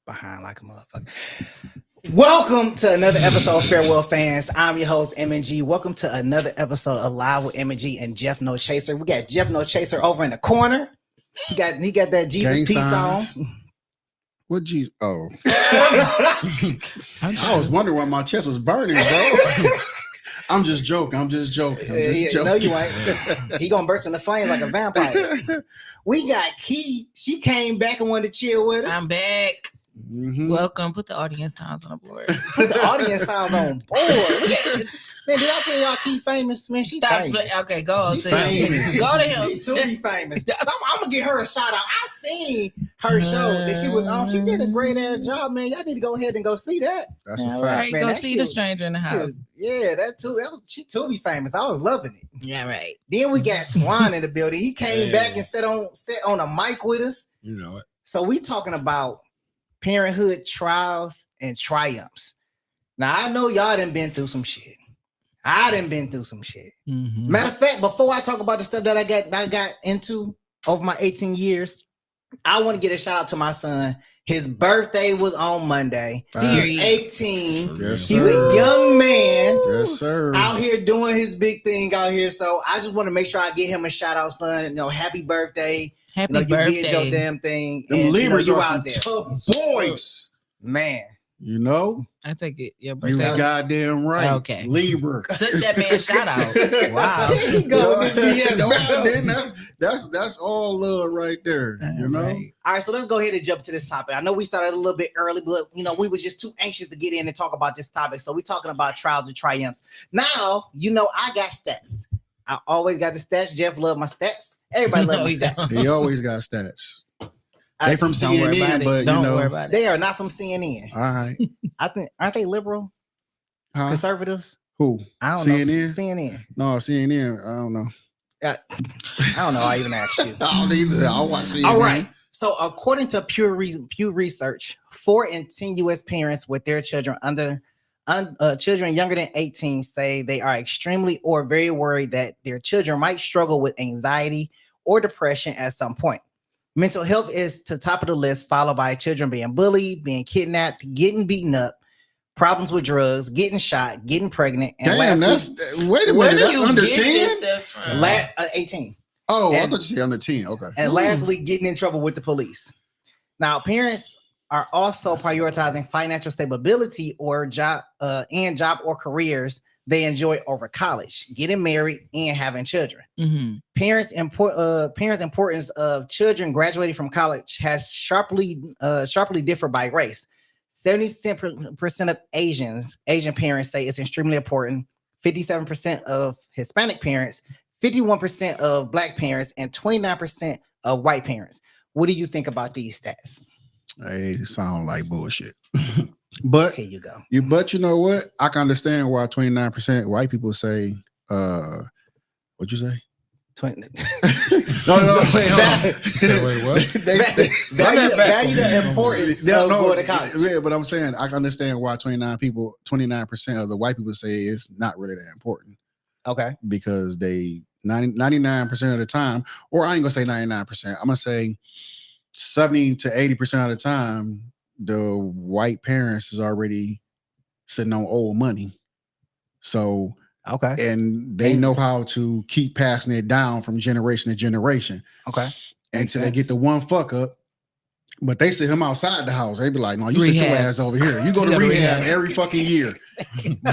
Behind like a motherfucker. Welcome to another episode of Farewell Fans. I'm your host, M&G. Welcome to another episode of Live with M&G and Jeff No Chaser. We got Jeff No Chaser over in the corner. He got that Jesus Gang peace signs. on. What Jesus? Oh. I was wondering why my chest was burning, bro. I'm just joking. I'm just joking. No, you ain't. He gonna burst in the flames like a vampire. We got Key. She came back and wanted to chill with us. I'm back. Mm-hmm. Welcome. Put the audience times on the board. Put the audience sounds on board. Man, did I tell y'all Key famous? Man, she famous. Okay, go. She famous. Go to him. She too be famous. I'm gonna give her a shout out. I seen her show that she was on. She did a great ass job, man. Y'all need to go ahead and go see that. That's a fact. Right, Man, go that see shit the stranger in the house. That too. She too be famous. I was loving it. Yeah, right. Then we got Twan in the building. He came back and sat on a mic with us. You know it. So we talking about parenthood trials and triumphs. Now I know y'all done been through some shit. I done been through some shit. Mm-hmm. Matter of fact, before I talk about the stuff that I got into over my 18 years, I want to get a shout out to my son. His birthday was on Monday. He's 18. Yes, He's sir. a young man. Yes, sir. Out here doing his big thing out here. So I just want to make sure I give him a shout out, son. Happy birthday. Happy You birthday. did your damn thing. Them and, Libras you are out some there. tough boys. Man. You know? I take it. Your You birthday. goddamn right. Okay. Libra. Took that man shout out. Wow. There you go. That's all love right there. You know? Right. All right, so let's go ahead and jump to this topic. I know we started a little bit early, but we were just too anxious to get in and talk about this topic. So we're talking about trials and triumphs. Now, I got stats. I always got the stats. Jeff love my stats. Everybody love my stats. He always got stats. They from Don't worry about CNN, it. but Don't worry about it. They are not from CNN. All right. I think aren't they liberal? Huh? Conservatives? Who? I don't CNN? know. CNN. No, CNN. I don't know. I don't know. I even asked you. I don't either. I watch CNN. All right. So according to Pew Research, 4 in 10 U.S. parents with their children children younger than 18 say they are extremely or very worried that their children might struggle with anxiety or depression at some point. Mental health is to top of the list, followed by children being bullied, being kidnapped, getting beaten up, problems with drugs, getting shot, getting pregnant, and Damn, wait a minute, that's under 10? 18. Oh, I And- thought you said under 10. Okay. And lastly, getting in trouble with the police. Now, parents are also prioritizing financial stability or job or careers they enjoy over college, getting married, and having children. Mm-hmm. Parents' importance of children graduating from college has sharply differed by race. 70% of Asian parents say it's extremely important. 57% of Hispanic parents, 51% of Black parents, and 29% of white parents. What do you think about these stats? They sound like bullshit. But Here you go. But you know what? I can understand why 29% white people say, what'd you say? 20. No, wait, hold on. Wait, what? Value the importance of going to college. Yeah, but I'm saying I can understand why 29% of the white people say it's not really that important. Okay. Because 99% of the time, or I ain't gonna say 99%, I'm gonna say 70 to 80% of the time, the white parents is already sitting on old money. So, okay. And they know how to keep passing it down from generation to generation. Okay. Until they get the one fuck up. But they sit him outside the house. They be like, no, you sit your ass over here. You go to rehab every fucking year.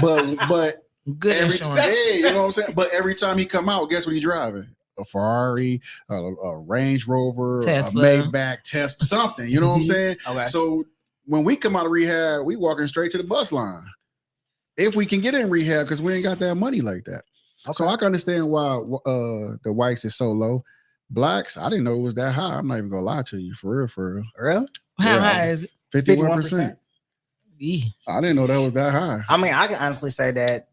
But good every day, you know what I'm saying? But every time he come out, guess what he driving? A Ferrari, a Range Rover, Tesla. a Maybach, Tesla, something. You know what I'm saying? Okay. So when we come out of rehab, we walking straight to the bus line. If we can get in rehab, because we ain't got that money like that. Okay. So I can understand why the whites is so low. Blacks, I didn't know it was that high. I'm not even gonna lie to you, for real. Really? How high is it? 51%. Yeah. I didn't know that was that high. I mean, I can honestly say that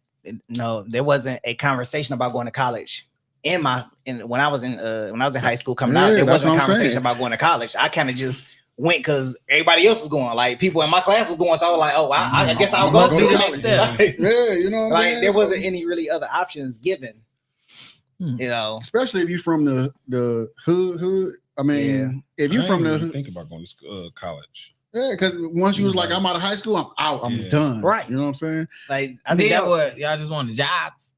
there wasn't a conversation about going to college when I was in high school coming out. There wasn't a conversation about going to college. I kind of just went because everybody else was going. Like people in my class was going, so I was like, oh, I guess I'll go Must be to the it. next step. Like, Yeah, you know what I'm like saying? there So- wasn't any really other options given. You know, especially if you're from the hood. I mean, if you're from the hood, think about going to college. yeah, because once you was like, I'm out of high school, I'm out, I'm done. Right. You know what I'm saying? like I think Then that what? Y'all just wanted jobs.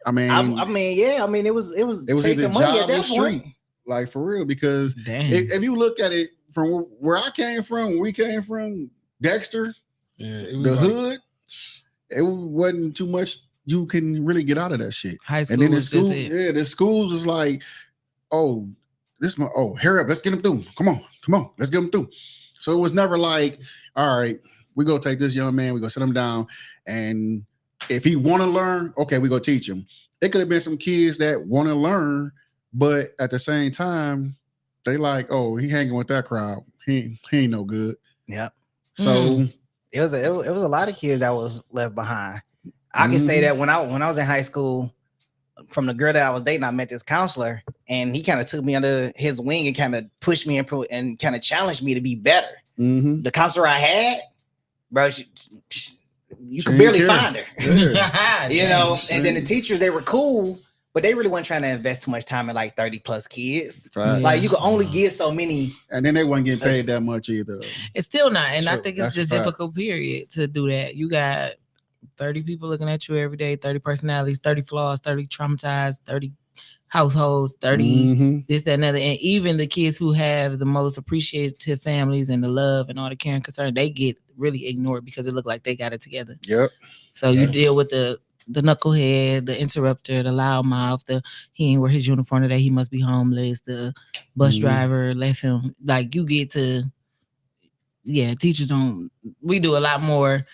I mean, yeah. I mean, it was either chasing money at job or that point. street, like for real. Because Damn. if you look at it from where I came from, where we came from, Dexter, It was the like, hood, it wasn't too much you can really get out of that shit. High school And then the was school, just it. the schools was like, oh, hurry up, let's get them through. Come on, let's get them through. So it was never like, all right, we go take this young man, we go sit him down, and if he want to learn, okay, we go teach him. It could have been some kids that want to learn, but at the same time, they like, oh, he hanging with that crowd. He ain't no good. Yep. So It was a lot of kids that was left behind. I can say that when I was in high school, from the girl that I was dating, I met this counselor, and he kind of took me under his wing and kind of pushed me and kind of challenged me to be better. The counselor I had, bro, you could barely find her. Yeah. You know, and then the teachers, they were cool, but they really weren't trying to invest too much time in like 30 plus kids. Right. Like you could only get so many. And then they weren't getting paid that much either. It's still not, and I True. think it's That's just a fact. difficult period to do that. You got 30 people looking at you every day, 30 personalities, 30 flaws, 30 traumatized, 30 households, 30 this, that, and other. And even the kids who have the most appreciative families and the love and all the care and concern, they get really ignored because it look like they got it together. Yep. So you deal with the knucklehead, the interrupter, the loudmouth, he ain't wear his uniform today, he must be homeless, the bus driver left him. Like you get to, teachers we do a lot more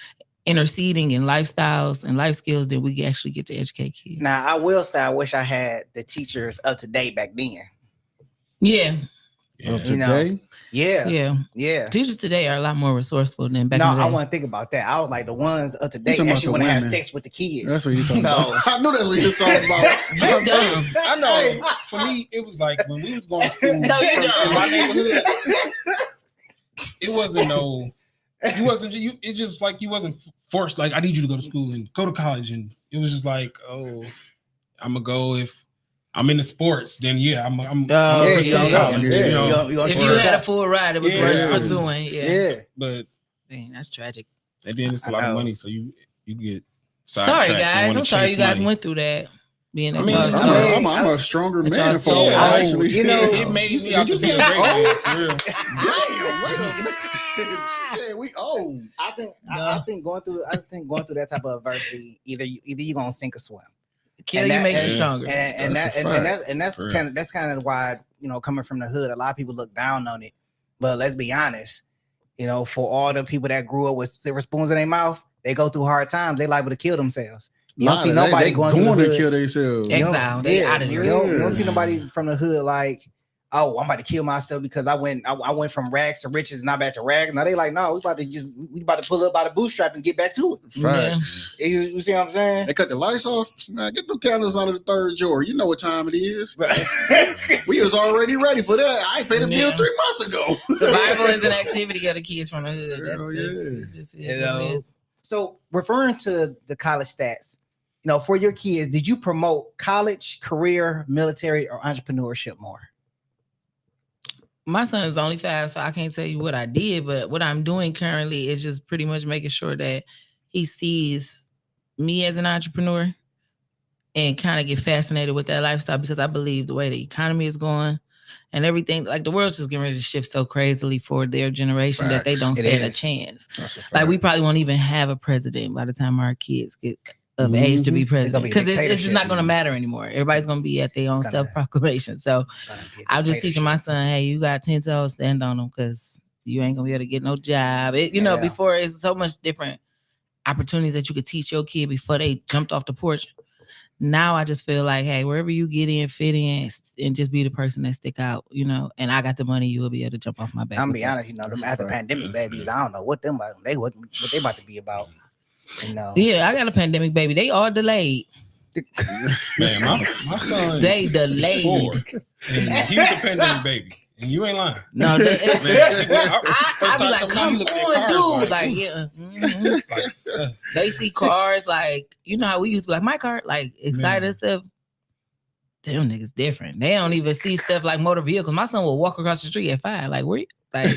interceding in lifestyles and life skills than we actually get to educate kids. Now, I will say I wish I had the teachers up to date back then. Yeah. You know, yeah. Teachers today are a lot more resourceful than back No, in the day. I want to think about that. I was like the ones up to date talking about actually the want to have women. sex with the kids. That's what you're talking So- about. I knew that's what you're talking about. You dumb. I know. For me, it was like when we was going to school No, you in don't. my neighborhood. It wasn't no. You wasn't. You. It just like you wasn't forced. Like I need you to go to school and go to college, and it was just like, oh, I'm gonna go if I'm into sports. Then I'm you pursue don't go. college. Yeah. You know? You gonna If shoot you your had a shot. full ride, it was Yeah. worth pursuing. Yeah. But Man, that's tragic. and then it's a I lot of know. money, so you get. Sorry, sidetracked and guys. wanna I'm sorry chase you guys money. went through that. Being at I mean, y'all's I soul. mean, I'm a stronger But y'all man for so it, old. actually. You know, It made me out to Did be you a say great old? man, for real. Damn, wait a minute. She said we old. I think going through that type of adversity, either you gonna sink or swim. Kill and you that- makes and- you stronger. And For that's kind of why, you know, coming from the hood, a lot of people look down on it. But let's be honest, you know, for all the people that grew up with silver spoons in their mouth, they go through hard times. They liable to kill themselves. You don't see nobody they going through the to hood. kill themselves. Yeah. Exile. They out of you there. don't see nobody from the hood like, oh, I'm about to kill myself because I went from rags to riches and not back to rags. Now they like, no, we about to pull up by the bootstrap and get back to it. Facts. You see what I'm saying? They cut the lights off. Man, get them candles out of the third drawer. You know what time it is. We was already ready for that. I ain't paid a bill Yeah. 3 months ago. Survival is an activity of the kids from the hood. That's Hell just, yeah. it's just, You it's what it know? is. So referring to the college stats, you know, for your kids, did you promote college, career, military, or entrepreneurship more? My son is only 5, so I can't tell you what I did, but what I'm doing currently is just pretty much making sure that he sees me as an entrepreneur and kind of get fascinated with that lifestyle, because I believe the way the economy is going and everything, like the world's just getting ready to shift so crazily for their generation that they Facts. don't It stand a is. chance. That's a fact. Like we probably won't even have a president by the time our kids get of age to be president, be a because it's just dictatorship. not going to matter anymore. Everybody's going to be at their own gonna- self-proclamation. So I'm just teaching my son, hey, you got 10 toes, stand on them, because you ain't gonna be able to get no job. You know, Yeah. before it's so much different opportunities that you could teach your kid before they jumped off the porch. Now I just feel like, hey, wherever you get in, fit in, and just be the person that stick out, you know. And I got the money, you will be able to jump off my back. I'm with be that. honest, you know, them after pandemic babies, I don't know what they about to be about. You know, Yeah, I got a pandemic baby. They all delayed. Man, my son They is delayed. 4, and he was a pandemic baby. And you ain't lying. No, Man, I be like, come on, dude. Like, ooh. yeah. Mhm. They see cars, like, you know how we used to be like, my car, like, excited and stuff. Them niggas different. They don't even see stuff like motor vehicles. My son will walk across the street at 5. Like, where you? Like,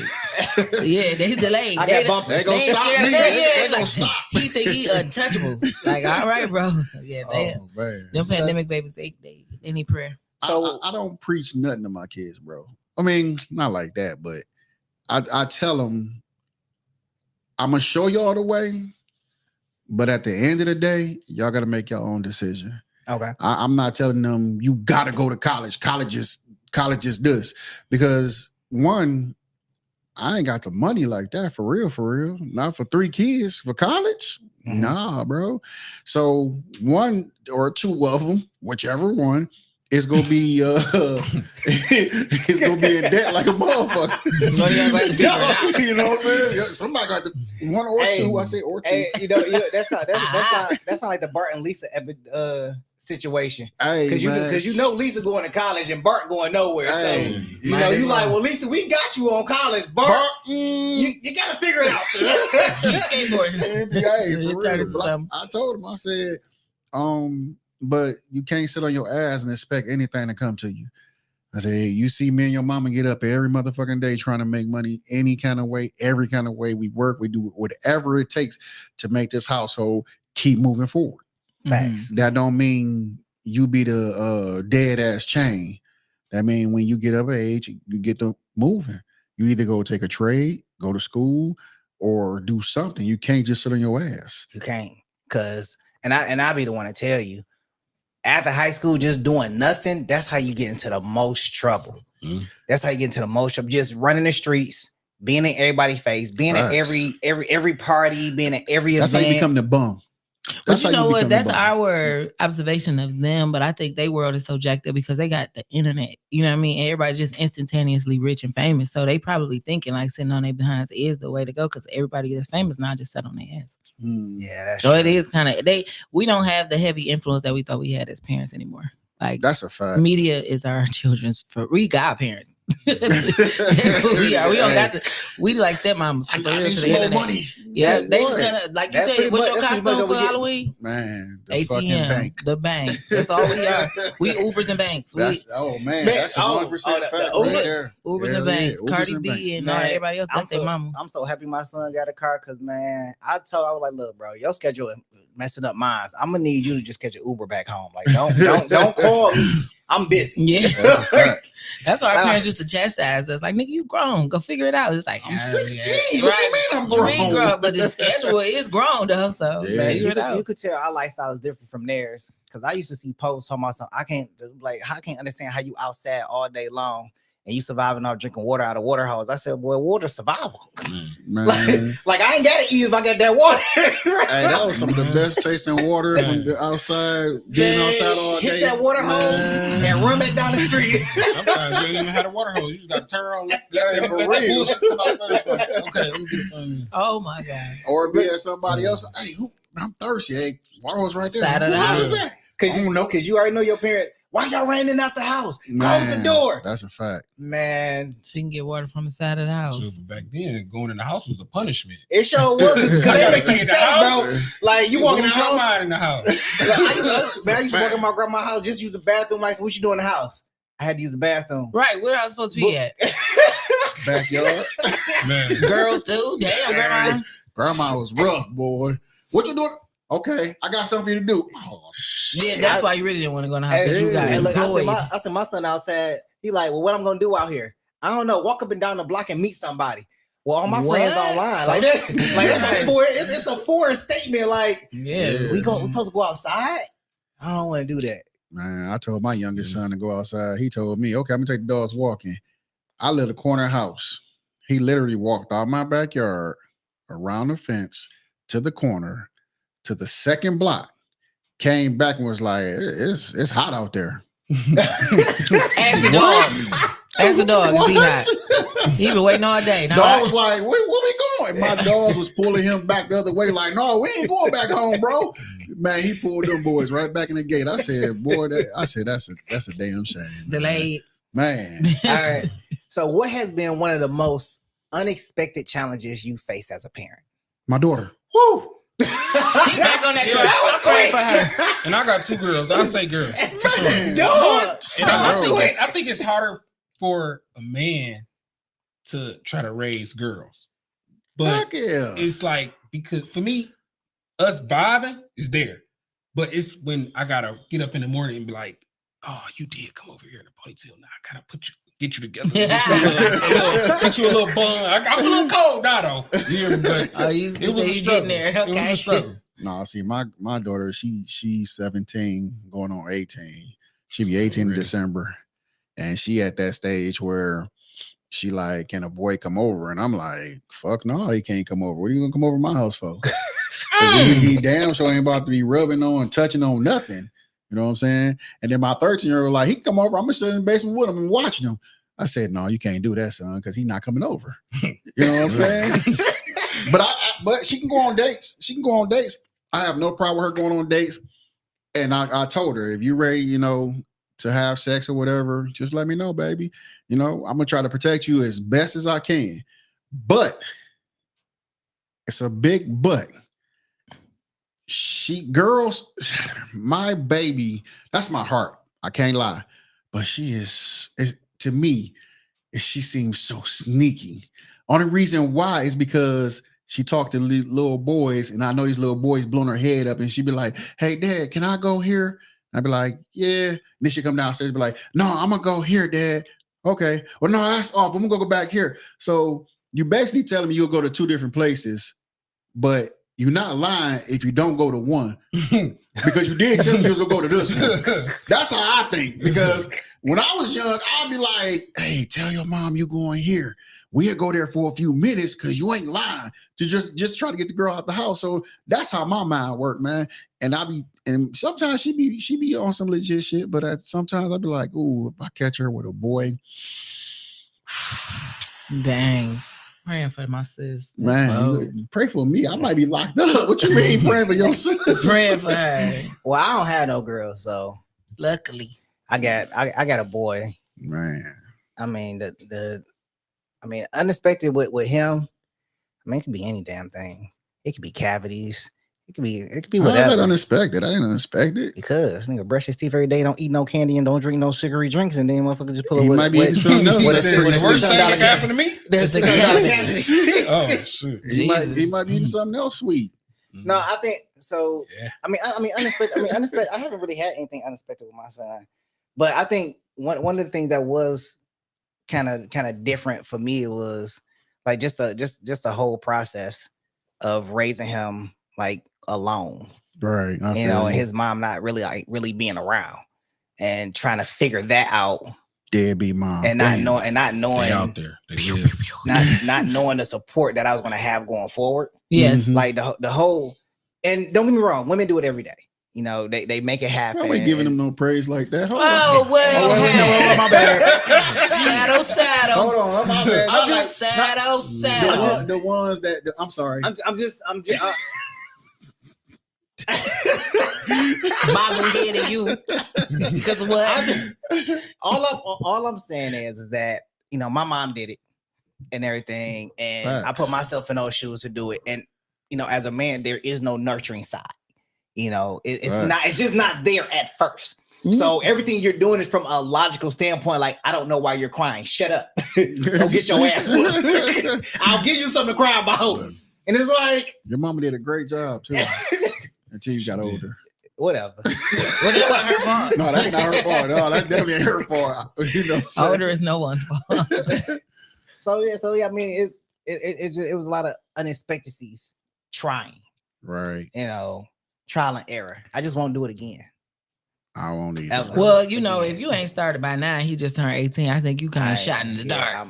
yeah, they delayed. I got bumpers. They gonna stop me. They gonna like, stop. He think he untouchable. Like, all right, bro. Yeah, they, Oh man. them pandemic babies, they need prayer. So I don't preach nothing to my kids, bro. I mean, not like that, but I tell them I'm gonna show y'all the way, but at the end of the day, y'all gotta make your own decision. okay. I'm not telling them you gotta go to college. College is this, because one, I ain't got the money like that for real. Not for 3 kids for college. Mhm. Nah, bro. So 1 or 2 of them, whichever one, is gonna be it's gonna be in debt like a motherfucker. You know what I'm saying? Somebody got the 1 or 2. I say or 2. Hey, that's not like the Bart and Lisa situation. Hey, Because you know Lisa going to college and Bart going nowhere. Hey, So you know you like, well, Lisa, we got you on college. Bart, you gotta figure it out, sir. Skateboarding. Hey, for It turned real. into But something. I told him, I said, but you can't sit on your ass and expect anything to come to you. I said, hey, you see me and your mama get up every motherfucking day trying to make money any kind of way, every kind of way. We work, we do whatever it takes to make this household keep moving forward. Facts. That don't mean you be the dead ass chain. That mean when you get of age, you get to moving. You either go take a trade, go to school, or do something. You can't just sit on your ass. You can't, and I be the one to tell you. After high school, just doing nothing, that's how you get into the most trouble. Mm. That's how you get into the most trouble. Just running the streets, being in everybody's face, being at every party, being at every That's event. how you become the bum. But you know what? That's our observation of them. But I think their world is so jacked up because they got the internet. You know what I mean? Everybody just instantaneously rich and famous. So they probably thinking like sitting on their behinds is the way to go because everybody that's famous now just sat on their ass. Yeah, that's so true. it is kind of we don't have the heavy influence that we thought we had as parents anymore. Like that's a fact. Media is our children's we got parents. That's what we are. We don't got we like stepmoms. I need some more money. Yeah, they just gonna like you said. What's your costume for Halloween? Man, the ATM, fucking bank. The bank. That's all we are. We Ubers and banks. That's 100% fact right there. Ubers and banks. Cardi B and everybody else. That's their mama. I'm so happy my son got a car because man, I was like, look, bro, your schedule messing up mine. I'm gonna need you to just catch an Uber back home. Like, don't call me. I'm busy. Yeah, that's why our parents used to chastise us. Like, nigga, you grown. Go figure it out. It's like I'm 16. Yeah. What you mean I'm grown? But the schedule is grown though. So man, you could tell our lifestyle is different from theirs. Because I used to see posts talking about something. I can't understand how you outside all day long and you surviving off drinking water out of water hose. I said, boy, water survival. Man. like I ain't gotta eat if I got that water. Hey, that was some of the best tasting water from the outside, being outside all day. Hit that water hose and run back down the street. Sometimes you ain't even had a water hose. You just got to turn around. For real. Okay, let me get a phone. Oh my God. Or be at somebody else. Hey, I'm thirsty. Hey, water hose right there. Side of the house. What is that? Because you already know your parent. Why y'all running out the house? Close the door. That's a fact. Man. She can get water from the side of the house. So back then, going in the house was a punishment. It sure was. Because they make you stay, bro. Like, you walk in the house. Mind in the house. I used to walk in my grandma's house, just use the bathroom. Like, so what you doing in the house? I had to use the bathroom. Right, where I was supposed to be at? Backyard. Man. Girls too. Damn, grandma. Grandma was rough, boy. What you doing? Okay, I got something for you to do. Oh, yeah, that's why you really didn't want to go in the house. You got look, I said my son outside. He like, well, what I'm gonna do out here? I don't know. Walk up and down the block and meet somebody. Well, all my friends online. Like that's it's a foreign statement. Like, we supposed to go outside? I don't want to do that. Man, I told my youngest son to go outside. He told me, okay, I'm gonna take the dogs walking. I live in a corner house. He literally walked out my backyard, around the fence, to the corner, to the second block, came back and was like, it's hot out there. Ask the dog. Ask the dog. Is he hot? He been waiting all day. Dog was like, where we going? My dogs was pulling him back the other way, like, no, we ain't going back home, bro. Man, he pulled them boys right back in the gate. I said, boy, that's a damn shame. Delayed. Man. All right. So, what has been one of the most unexpected challenges you face as a parent? My daughter. Woo! He back on that Yeah, track. that was quick. For her. And I got 2 girls. I say girls for sure. Dog. And Bro. I think it's harder for a man to try to raise girls, but Fuck yeah. it's like, because for me, us vibing is there, but it's when I gotta get up in the morning and be like, oh, you did come over here in a ponytail. Now I gotta get you together, get you a little bun. I'm a little cold now though. Yeah, but it was a struggle. There. Okay. It was a struggle. No, see, my daughter, she's 17, going on 18. She be 18 in Really? December, and she at that stage where she like, can a boy come over? And I'm like, fuck no, he can't come over. What are you gonna come over to my house for? He damn sure ain't about to be rubbing on, touching on nothing. You know what I'm saying? And then my 13-year-old like, he can come over. I'm gonna sit in the basement with him and watching him. I said, no, you can't do that, son, because he's not coming over. You know what I'm saying? But she can go on dates. She can go on dates. I have no problem with her going on dates. And I told her, if you're ready, you know, to have sex or whatever, just let me know, baby. You know, I'm gonna try to protect you as best as I can. But it's a big but. Girls, my baby, that's my heart. I can't lie. But to me, she seems so sneaky. Only reason why is because she talked to little boys, and I know these little boys blowing her head up, and she'd be like, hey, Dad, can I go here? I'd be like, yeah. And then she come downstairs and be like, no, I'm going to go here, Dad. Okay. Well, no, that's off. I'm going to go back here. So you basically telling me you'll go to 2 different places, but you're not lying if you don't go to one. Because you did tell me you was going to go to this one. That's how I think. Because when I was young, I'd be like, hey, tell your mom you going here. We'll go there for a few minutes because you ain't lying to just try to get the girl out the house. So that's how my mind worked, man. And sometimes she be on some legit shit, but sometimes I'd be like, ooh, if I catch her with a boy. Dang. Praying for my sis. Man, you pray for me. I might be locked up. What you mean praying for your sis? Praying for her. Well, I don't have no girls, so luckily I got a boy. Man, I mean unexpected with him. I mean, it could be any damn thing. It could be cavities. It could be whatever. How's that unexpected? I didn't expect it. Because nigga brush his teeth every day, don't eat no candy, and don't drink no sugary drinks, and then motherfucker just pull He up might be eating something else. with a The worst thing that happened to me? That's $600 cavity. Oh shit! He might be eating something else sweet. No, I think so. Yeah. I mean, unexpected. I haven't really had anything unexpected with my son, but I think one of the things that was kind of different for me was like just a whole process of raising him like alone, Right? You know, and his mom not really being around and trying to figure that out. Deadbeat mom, and not knowing They out there. not knowing the support that I was going to have going forward. Yes. Like the whole, and don't get me wrong, women do it every day. You know, they make it happen. I ain't giving them no praise like that. Hold on. Oh well. No, my bad. Saddle. Hold on, my bad. I'm just saddle. The ones that I'm sorry. I'm just Bobbing head at you. Because of what? all I'm saying is that, you know, my mom did it and everything, and Facts. I put myself in those shoes to do it. And you know, as a man, there is no nurturing side. You know, it's just not there at first. So everything you're doing is from a logical standpoint. Like, I don't know why you're crying. Shut up. Go get your ass whooped. I'll give you something to cry about. And it's like, your mama did a great job too. Until you got older. Whatever. Well, that's not her fault. No, that's not her fault. No, that definitely ain't her fault. You know, older is no one's fault. So yeah. I mean, it was a lot of unexpectedsies. Trying, right? You know, trial and error. I just won't do it again. I won't either. Well, you know, if you ain't started by now, he just turned 18. I think you kind of shot in the dark.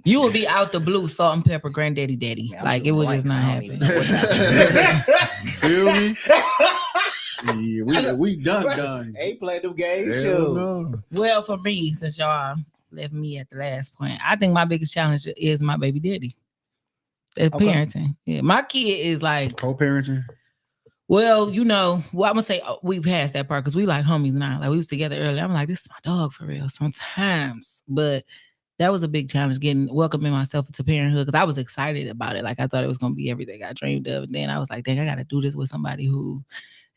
You would be out the blue, salt and pepper, granddaddy, daddy. Yeah, like it would just not happen. Feel me? Yeah, we done. Ain't playing them games. No. Well, for me, since y'all left me at the last point, I think my biggest challenge is my baby daddy. Parenting. Yeah, my kid is like co-parenting. Well, you know, I'm gonna say we passed that part because we like homies now. Like we was together earlier. I'm like, this is my dog for real sometimes. But that was a big challenge, welcoming myself into parenthood, because I was excited about it. Like I thought it was gonna be everything I dreamed of. And then I was like, dang, I gotta do this with somebody who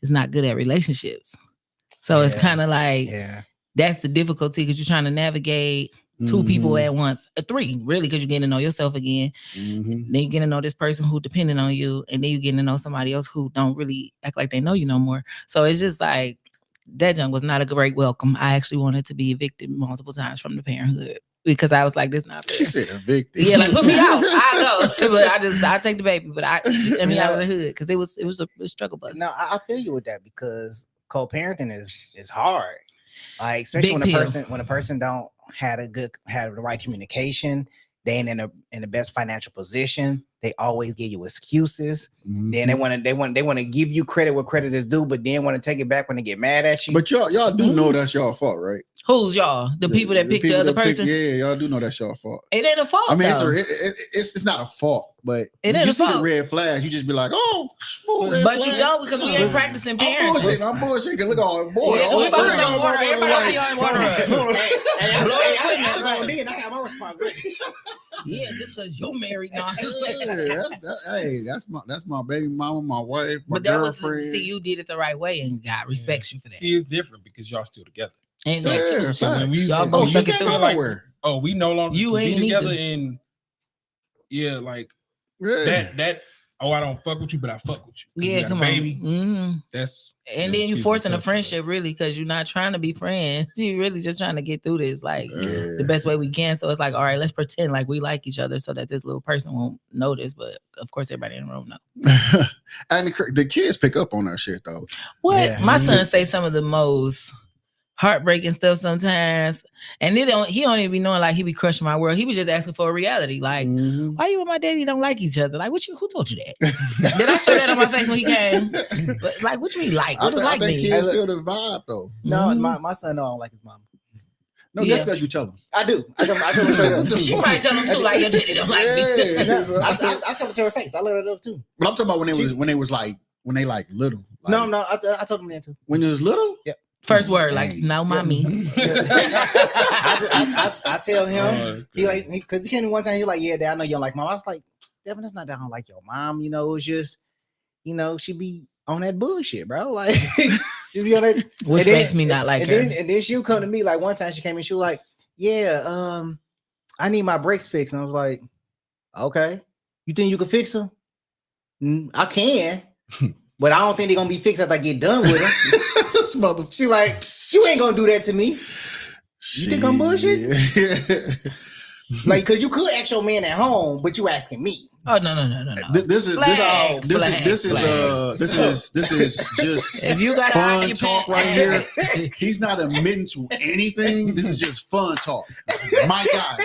is not good at relationships. So it's kind of like that's the difficulty, because you're trying to navigate two people at once, three really, because you're getting to know yourself again. Then you're getting to know this person who depending on you, and then you're getting to know somebody else who don't really act like they know you no more. So it's just like that junk was not a great welcome. I actually wanted to be evicted multiple times from the parenthood, because I was like, this not fair. She said evicted. Yeah, like put me out. I go. But I take the baby. But I mean, out of the hood, because it was a struggle bus. No, I feel you with that, because co-parenting is hard. Like, especially Big when a person don't have the right communication, they ain't in the best financial position. They always give you excuses. Then they want to give you credit where credit is due, but then want to take it back when they get mad at you. But y'all do know that's y'all fault, right? Who's y'all? The people that picked the other person? Yeah, y'all do know that's y'all fault. It ain't a fault. I mean, it's not a fault, but it ain't you a see fault. the red flags, you just be like, oh, red but flag. you don't, because we ain't practicing parenting. I'm bullshitting. Look on boy. Yeah, we about to go water. Everybody on water. I have my responsibility. Yeah, just because you're married now. That's my baby mama, my wife, my but that girlfriend. see, you did it the right way, and God respects you for that. See, it's different because y'all still together. Ain't that true? So when we y'all both stuck you it can't through. go nowhere. We no longer you be ain't together, either. and that. Oh, I don't fuck with you, but I fuck with you. Yeah, come on, baby. Mm-hmm. That's and then you forcing a friendship, really, because you're not trying to be friends. You're really just trying to get through this like the best way we can. So it's like, all right, let's pretend like we like each other so that this little person won't notice. But of course, everybody in the room know. And the kids pick up on that shit though. What? Yeah. My son say some of the most heartbreaking stuff sometimes, and he don't even be knowing, like, he be crushing my world. He was just asking for a reality, like, why you and my daddy don't like each other? Like, who told you that? Did I show that on my face when he came? But like, what you mean like? What does like think mean? kids feel the vibe though. No, my son don't like his mom. No, that's because you tell him. I do. I tell him straight up. She probably tell him too, like, your daddy don't like me. I tell it to her face. I let her know too. But I'm talking about when they like little. Like, No, I told him that too. When it was little? Yep. First word, like, no, mommy. I tell him, he like, because he came in one time, he like, yeah, Dad, I know you don't like mom. I was like, Devin, it's not that I don't like your mom. It's just, she be on that bullshit, bro. Like, she be on that, which makes me not like her. And then she'll come to me, like, one time she came in, she was like, yeah, I need my brakes fixed. And I was like, okay, you think you can fix them? I can, but I don't think they're gonna be fixed after I get done with them. She like, you ain't gonna do that to me. You think I'm bullshit? Like, cause you could ask your man at home, but you asking me. Oh no. This is just if you got fun talk right here. He's not admitting to anything. This is just fun talk. My guy,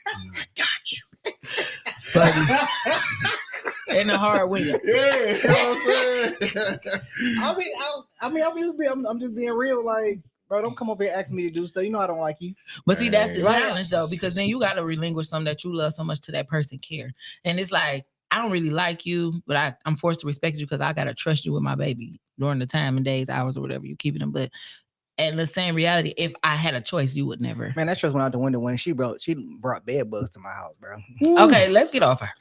I got you. In a hard way. Yeah, you know what I'm saying? I'm just being real. Like, bro, don't come over here asking me to do stuff. You know I don't like you. But see, that's the challenge though, because then you got to relinquish something that you love so much to that person care. And it's like, I don't really like you, but I'm forced to respect you because I got to trust you with my baby during the time and days, hours, or whatever you're keeping them. But in the same reality, if I had a choice, you would never. Man, that trust went out the window when she brought bed bugs to my house, bro. Okay, let's get off of her.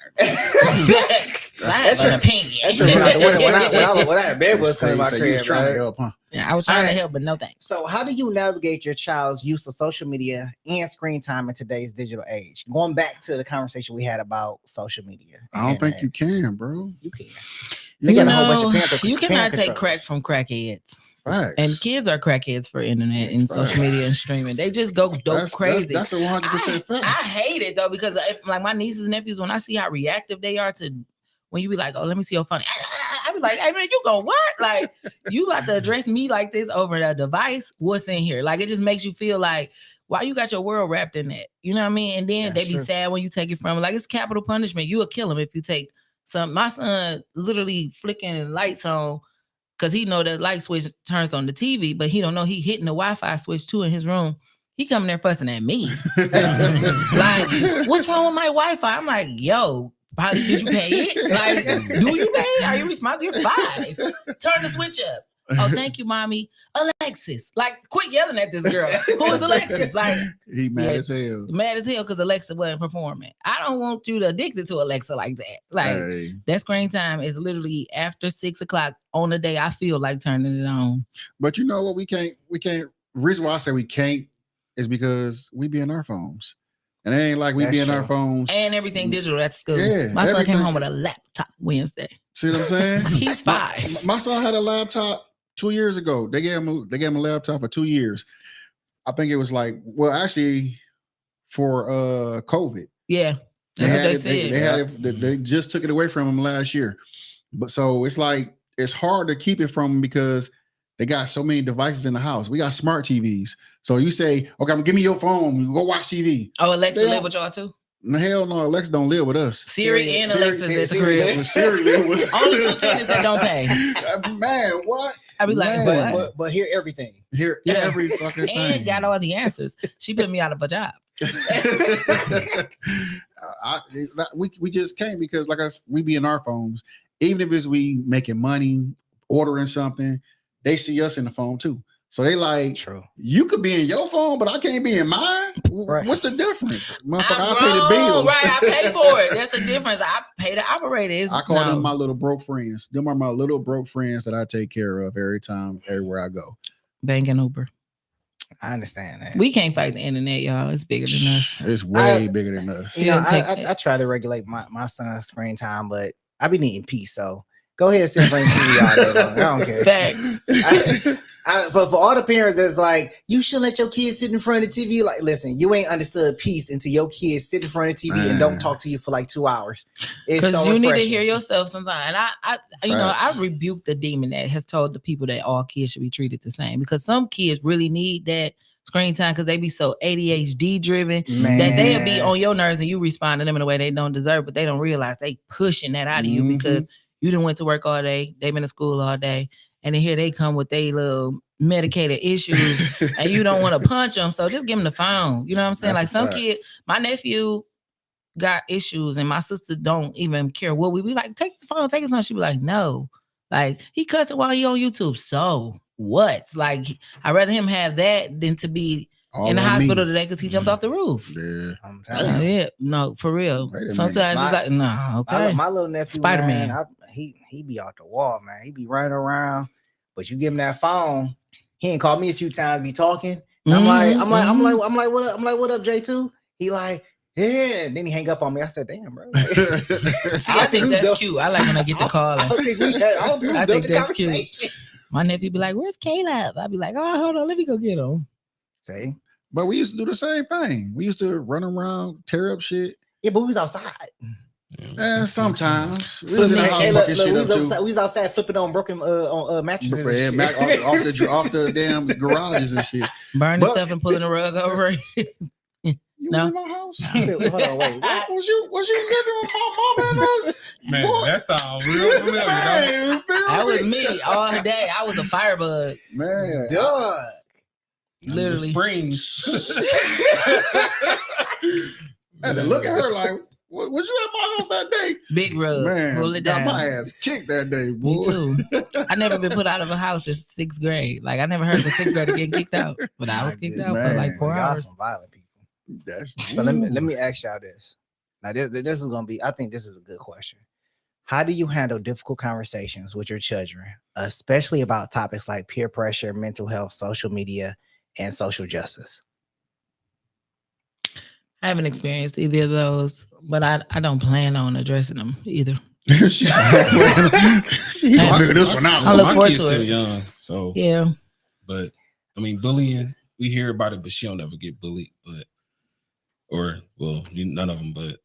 That's an opinion. That trust went out the window when I had bed bugs coming to my crib. Trying to help, huh? Yeah, I was trying to help, but no thanks. So how do you navigate your child's use of social media and screen time in today's digital age? Going back to the conversation we had about social media. I don't think you can, bro. You can. They got a whole bunch of parent you cannot take crack from crackheads. Facts. And kids are crackheads for internet and social media and streaming. They just go dope crazy. That's 100% fact. I hate it though, because like my nieces and nephews, when I see how reactive they are to when you be like, oh, let me see your phone. I was like, hey man, you go what? Like, you about to address me like this over the device? What's in here? Like, it just makes you feel like, why you got your world wrapped in that? You know what I mean? And then they be sad when you take it from them. Like, it's capital punishment. You will kill him if you take some. My son literally flicking lights on because he know the light switch turns on the TV, but he don't know he hitting the Wi-Fi switch too in his room. He coming there fussing at me. Like, what's wrong with my Wi-Fi? I'm like, yo, probably did you pay it? Like, do you pay? Are you responsible? You're 5. Turn the switch up. Oh, thank you, mommy. Alexis. Like, quit yelling at this girl. Who is Alexis? Like, He mad as hell. Mad as hell because Alexa wasn't performing. I don't want you to addicted to Alexa like that. Like, Hey. that screen time is literally after 6 o'clock on the day I feel like turning it on. But you know what? We can't. Reason why I say we can't is because we be in our phones. And it ain't like we That's be in our true. phones. And everything digital at school. Yeah, My son everything. came home with a laptop Wednesday. See what I'm saying? He's 5. My son had a laptop 2 years ago. They gave him a laptop for 2 years. I think it was like, well, actually for COVID. Yeah. That's what they said. They had it, they just took it away from him last year. But so it's like it's hard to keep it from him because they got so many devices in the house. We got smart TVs. So you say, okay, give me your phone. Go watch TV. Oh, Alexa live with y'all too? No, hell no, Alexa don't live with us. Siri and Alexa at the crib. Siri live with us. Only 2 tenants that don't pay. Man, what? I be like, Man. what? But hear everything. Hear every fucking thing. And got all the answers. She put me out of a job. We just can't because like we be in our phones. Even if it's we making money, ordering something, they see us in the phone too. So they like, True. You could be in your phone, but I can't be in mine. Right. What's the difference? Motherfucker, I pay the bills. Right, I pay for it. That's the difference. I pay the operator. I call them my little broke friends. Them are my little broke friends that I take care of every time, everywhere I go. Bank and Uber. I understand that. We can't fight the internet, y'all. It's bigger than us. It's way bigger than us. You know, Shouldn't I try to regulate my son's screen time, but I be needing peace. So go ahead and sit in front of TV all day long. I don't care. Facts. But for all the parents that's like, you should let your kids sit in front of the TV. Like, listen, you ain't understood peace until your kids sit in front of TV and don't talk to you for like 2 hours. It's Because so you need to refreshing. hear yourself sometimes. And I rebuke the demon that has told the people that all kids should be treated the same. Because some kids really need that screen time because they be so ADHD driven that they'll be on your nerves and you respond to them in a way they don't deserve, but they don't realize they pushing that out of you because you done went to work all day, they've been to school all day, and then here they come with their little medicated issues and you don't want to punch them. So just give them the phone. You know what I'm saying? That's like some kid, my nephew got issues and my sister don't even care what we be like, take his phone, take his phone. She be like, no. Like he cussing while he on YouTube. So what? Like I'd rather him have that than to be All in the on hospital me. today because he jumped off the roof. Yeah. I'm telling you. Yeah, no, for real. Wait a Sometimes it's like, no, okay. My little nephew, Spider-Man. man, he be off the wall, man. He be running around, but you give him that phone. He ain't called me a few times, be talking. And I'm like, what up, J2? He like, yeah. And then he hang up on me. I said, damn, bro. See, I think that's cute. I like when I get the call. I think that's cute. My nephew be like, where's Caleb? I'd be like, oh, hold on, let me go get him. See? But we used to do the same thing. We used to run around, tear up shit. Yeah, but we was outside. Sometimes. We Look, was in the man, house hey, fucking look, shit up too. we was outside flipping on broken mattresses. Yeah, and shit. off the damn garages and shit. Burning stuff and pulling the rug over. You No. was in my house? I said, well, hold on, wait. What? Was you living with my mom and us? Man, Boy. that sounds real familiar. Man, That was me all day. I was a firebug. man. Dog. Literally. Springs. And to look at her like, was you at my house that day? Big rug. Man, Pull it got down. my ass kicked that day, boy. Me too. I never been put out of a house in 6th grade. Like I never heard of a 6th grader getting kicked out, but I was kicked out for like 4 Y'all hours. some violent people. That's So let me ask y'all this. Now this is gonna be. I think this is a good question. How do you handle difficult conversations with your children, especially about topics like peer pressure, mental health, social media, and social justice? I haven't experienced either of those, but I don't plan on addressing them either. she gonna figure this one I out. look My forward kid's to still it. young, so Yeah. but I mean bullying, we hear about it, but she don't ever get bullied. But none of them. But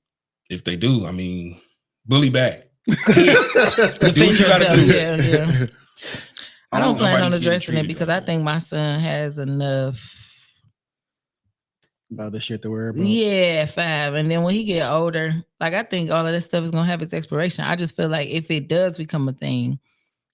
if they do, I mean, bully back. Do what Defend you gotta yourself. do. Yeah. I don't plan on Nobody's getting addressing it treated because like I think my son has enough. About the shit to worry about. Yeah, 5. And then when he get older, like I think all of this stuff is gonna have its expiration. I just feel like if it does become a thing,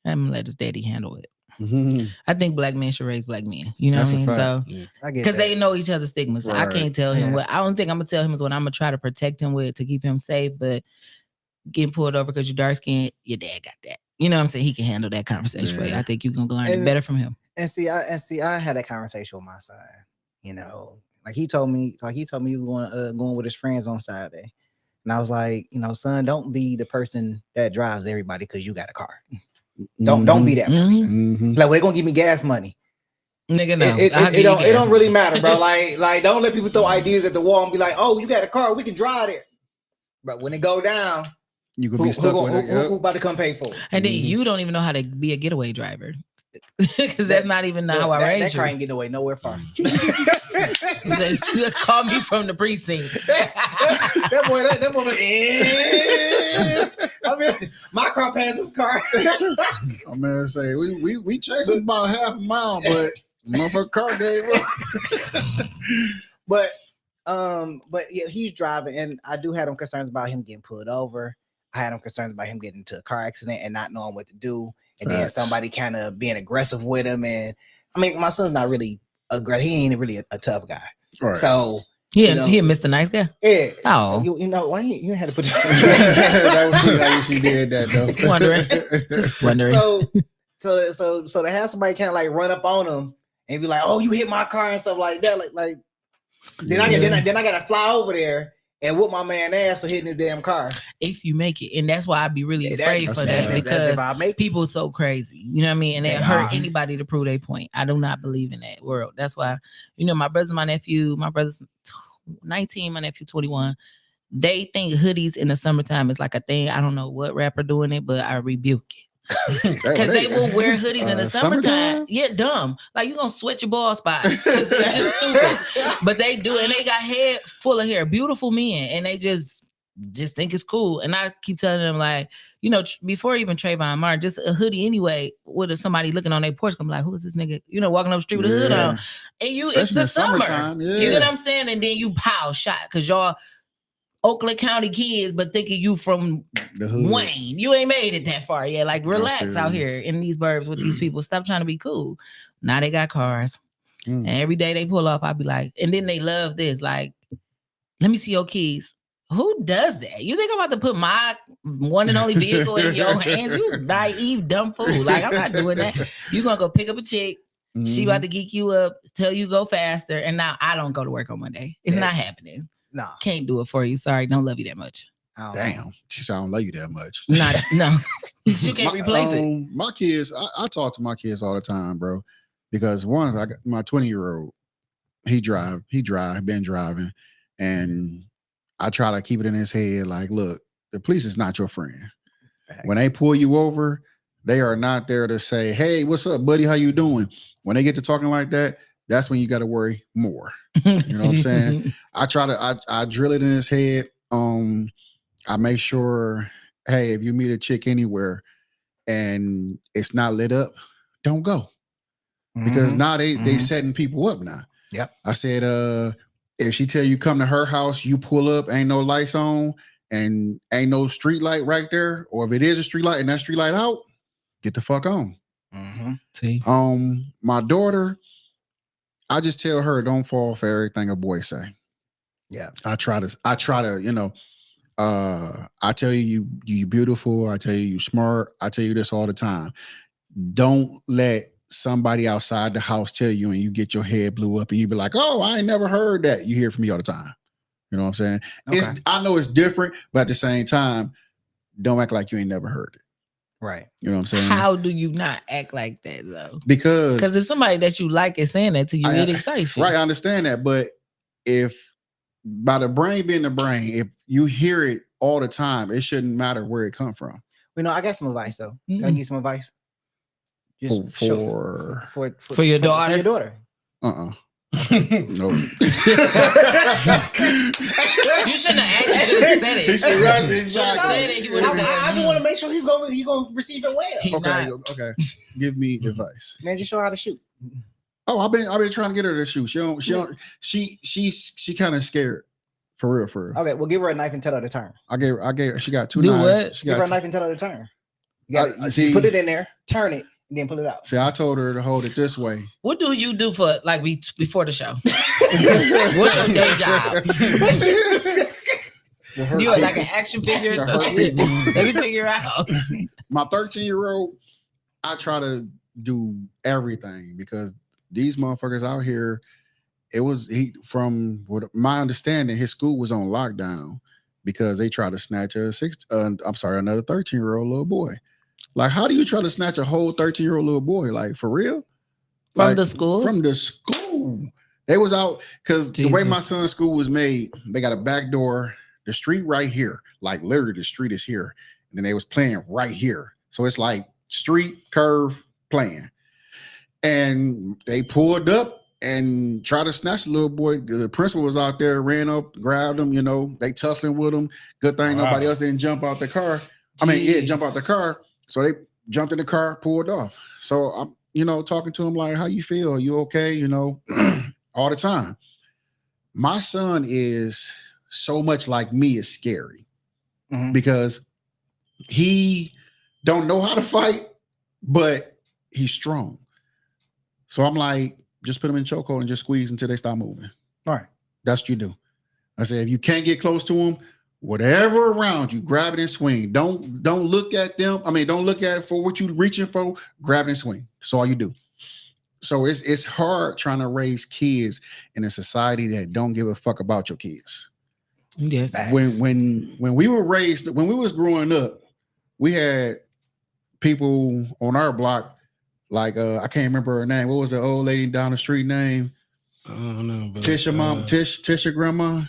I'm gonna let his daddy handle it. Mhm. I think black men should raise black men. You know That's what I a mean? fact. So Yeah. I get because that. they know each other's stigmas. So I Right. can't tell him Yeah. what I don't think I'm gonna tell him is what I'm gonna try to protect him with to keep him safe, but getting pulled over because you're dark skinned, your dad got that. you know what I'm saying, he can handle that conversation for you. I think you're gonna learn And- better from him. And see, I had that conversation with my son. You know, like he told me he was going with his friends on Saturday, and I was like, you know, son, don't be the person that drives everybody because you got a car. Don't be that person. Mm-hmm. Like, well, they're gonna give me gas money. Nigga, no. It don't really matter, bro. Like don't let people throw ideas at the wall and be like, oh, you got a car, we can drive there. But when it go down, You could be stuck with it. Who about to come pay for it? And then you don't even know how to be a getaway driver. Because that's not even how I raised that you. car ain't getting away nowhere far. Just call me from the precinct. that boy, I mean, my car passes car. I'm gonna say we chased him about half a mile, but motherfucker car gave up. But yeah, he's driving, and I do have them concerns about him getting pulled over. I had them concerns about him getting into a car accident and not knowing what to do, and then somebody kind of being aggressive with him. And I mean, my son's not really aggressive. He ain't really a tough guy. Right. So he Mr. Nice Guy. Yeah. Oh, you know why you had to put that was how she did that though. Just wondering. So to have somebody kind of like run up on him and be like, "Oh, you hit my car" and stuff like that, like then I gotta fly over there and whoop my man ass for hitting his damn car. If you make it, and that's why I'd be really afraid for that because people are so crazy, you know what I mean, and they hurt anybody to prove their point. I do not believe in that world. That's why, you know, my brother's 19, my nephew 21. They think hoodies in the summertime is like a thing. I don't know what rapper doing it, but I rebuke it. Because they will wear hoodies in the summertime. Yeah, dumb. Like you gonna sweat your ball spot. It's just stupid. But they do, and they got hair full of hair, beautiful men, and they just think it's cool. And I keep telling them, like, you know, before even Trayvon Martin, just a hoodie anyway, with somebody looking on their porch, I'm like, who is this nigga? You know, walking up the street with a hood on, and it's the summer. You know what I'm saying? And then you shot because y'all Oakland County kids, but thinking you from Wayne. You ain't made it that far yet. Like, relax out here in these burbs with these people. Stop trying to be cool. Now they got cars. And every day they pull off, I'll be like, and then they love this. Like, let me see your keys. Who does that? You think I'm about to put my one and only vehicle in your hands? You naive, dumb fool. Like, I'm not doing that. You gonna go pick up a chick. She about to geek you up, tell you go faster. And now I don't go to work on Monday. It's not happening. No, can't do it for you. Sorry, don't love you that much. Damn, she said I don't love you that much. No, you can't replace it. My kids, I talk to my kids all the time, bro, because one, I got my 20-year-old. He been driving, and I try to keep it in his head, like, look, the police is not your friend. When they pull you over, they are not there to say, hey, what's up, buddy? How you doing? When they get to talking like that, that's when you got to worry more. You know what I'm saying? I drill it in his head. I make sure, hey, if you meet a chick anywhere and it's not lit up, don't go. Because now they setting people up now. Yep. I said, if she tell you come to her house, you pull up, ain't no lights on, and ain't no street light right there, or if it is a street light and that street light out, get the fuck on. See, my daughter, I just tell her don't fall for everything a boy say. Yeah, I try to, you know, I tell you beautiful. I tell you smart. I tell you this all the time. Don't let somebody outside the house tell you and you get your head blew up and you be like, oh, I ain't never heard that. You hear from me all the time. You know what I'm saying? Okay. I know it's different, but at the same time, don't act like you ain't never heard it. Right. You know what I'm saying? How do you not act like that though? Because if somebody that you like is saying that to you, it excites you. Right, I understand that. But if by the brain being the brain, if you hear it all the time, it shouldn't matter where it come from. You know, I got some advice though. Can I give you some advice? Just for your daughter? For your daughter. No. You shouldn't have asked. You should have said it. He should have said it. He would have said it. I just want to make sure he's gonna receive it well. Okay. Give me advice. Man, just show her how to shoot. Oh, I've been trying to get her to shoot. She kind of scared. For real. Okay, well, give her a knife and tell her to turn. I gave her. She got two knives. Give her a knife and tell her to turn. You put it in there, turn it, and then pull it out. See, I told her to hold it this way. What do you do for like before the show? What's your day job? You are like an action figure. Let me figure out. my 13-year-old, I try to do everything because these motherfuckers out here, from what my understanding, his school was on lockdown because they tried to snatch another 13-year-old little boy. Like, how do you try to snatch a whole 13-year-old little boy? Like, for real? From the school? From the school. They was out because the way my son's school was made, they got a back door, the street right here. Like, literally, the street is here. And then they was playing right here. So it's like street, curve, playing. And they pulled up and tried to snatch the little boy. The principal was out there, ran up, grabbed him, they tussling with him. Good thing nobody else didn't jump out the car. Jump out the car. So they jumped in the car, pulled off. So I'm, talking to him like, how you feel? Are you okay? All the time. My son is so much like me, is scary because he don't know how to fight, but he's strong. So I'm like, just put them in chokehold and just squeeze until they stop moving. All right. That's what you do. I said, if you can't get close to them, whatever around you, grab it and swing. Don't look at them. Don't look at it for what you're reaching for. Grab it and swing. That's all you do. So it's hard trying to raise kids in a society that don't give a fuck about your kids. Yes. When we were raised, when we was growing up, we had people on our block. Like I can't remember her name. What was the old lady down the street name? I don't know. But, Tisha grandma.